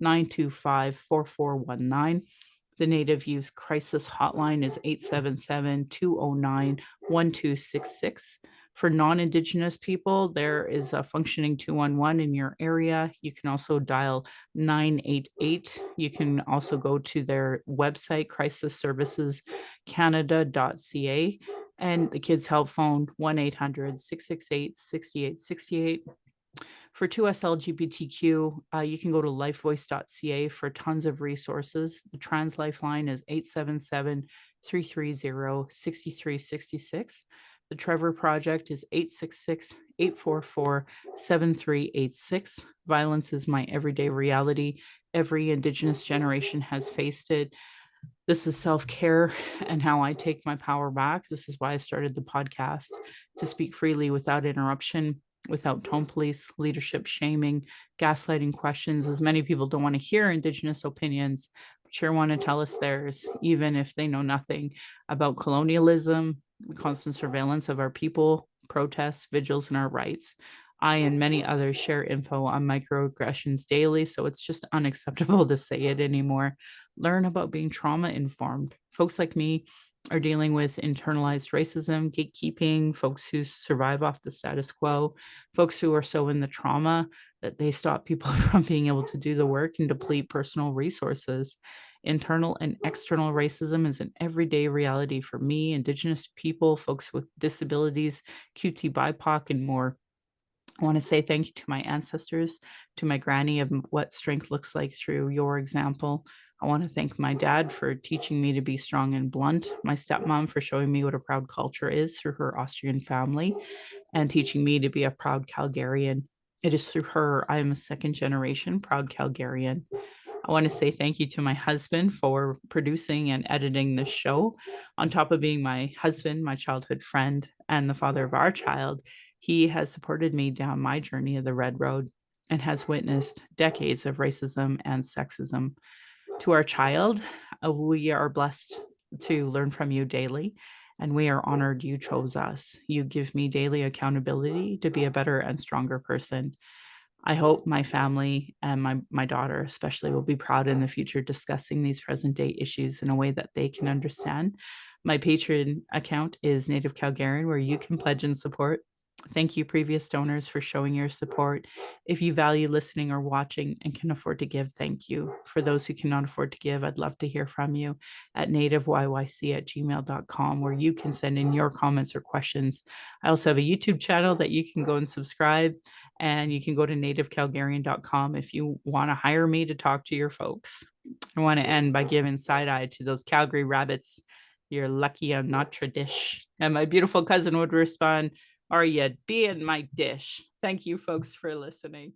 Speaker 1: 866-925-4419. The Native Youth Crisis Hotline is 877-209-1266. For non-Indigenous people, there is a functioning 211 in your area. You can also dial 988. You can also go to their website, crisisservicescanada.ca, and the Kids Help Phone, 1-800-668-6868. For 2S LGBTQ, you can go to lifevoice.ca for tons of resources. The Trans Lifeline is 877-330-6366. The Trevor Project is 866-844-7386. Violence is my everyday reality. Every Indigenous generation has faced it. This is self-care and how I take my power back. This is why I started the podcast, to speak freely without interruption. without tone police, leadership shaming, gaslighting questions, as many people don't want to hear Indigenous opinions, but sure want to tell us theirs, even if they know nothing about colonialism, constant surveillance of our people, protests, vigils, and our rights. I and many others share info on microaggressions daily, so it's just unacceptable to say it anymore. Learn about being trauma informed. Folks like me are dealing with internalized racism, gatekeeping, folks who survive off the status quo, folks who are so in the trauma that they stop people from being able to do the work and deplete personal resources. Internal and external racism is an everyday reality for me, Indigenous people, folks with disabilities, QT BIPOC, and more. I want to say thank you to my ancestors, to my granny of what strength looks like through your example. I want to thank my dad for teaching me to be strong and blunt, my stepmom for showing me what a proud culture is through her Austrian family, and teaching me to be a proud Calgarian. It is through her I am a second generation proud Calgarian. I want to say thank you to my husband for producing and editing this show. On top of being my husband, my childhood friend, and the father of our child, he has supported me down my journey of the Red Road and has witnessed decades of racism and sexism. To our child, we are blessed to learn from you daily, and we are honored you chose us. You give me daily accountability to be a better and stronger person. I hope my family and my daughter especially will be proud in the future discussing these present day issues in a way that they can understand. My Patreon account is Native Calgarian, where you can pledge and support. Thank you, previous donors, for showing your support. If you value listening or watching and can afford to give, thank you. For those who cannot afford to give, I'd love to hear from you at nativeyyc@gmail.com, where you can send in your comments or questions. I also have a YouTube channel that you can go and subscribe, and you can go to nativecalgarian.com if you want to hire me to talk to your folks. I want to end by giving side eye to those Calgary rabbits. You're lucky I'm not tradish. And my beautiful cousin would respond, are you being my dish? Thank you, folks, for listening.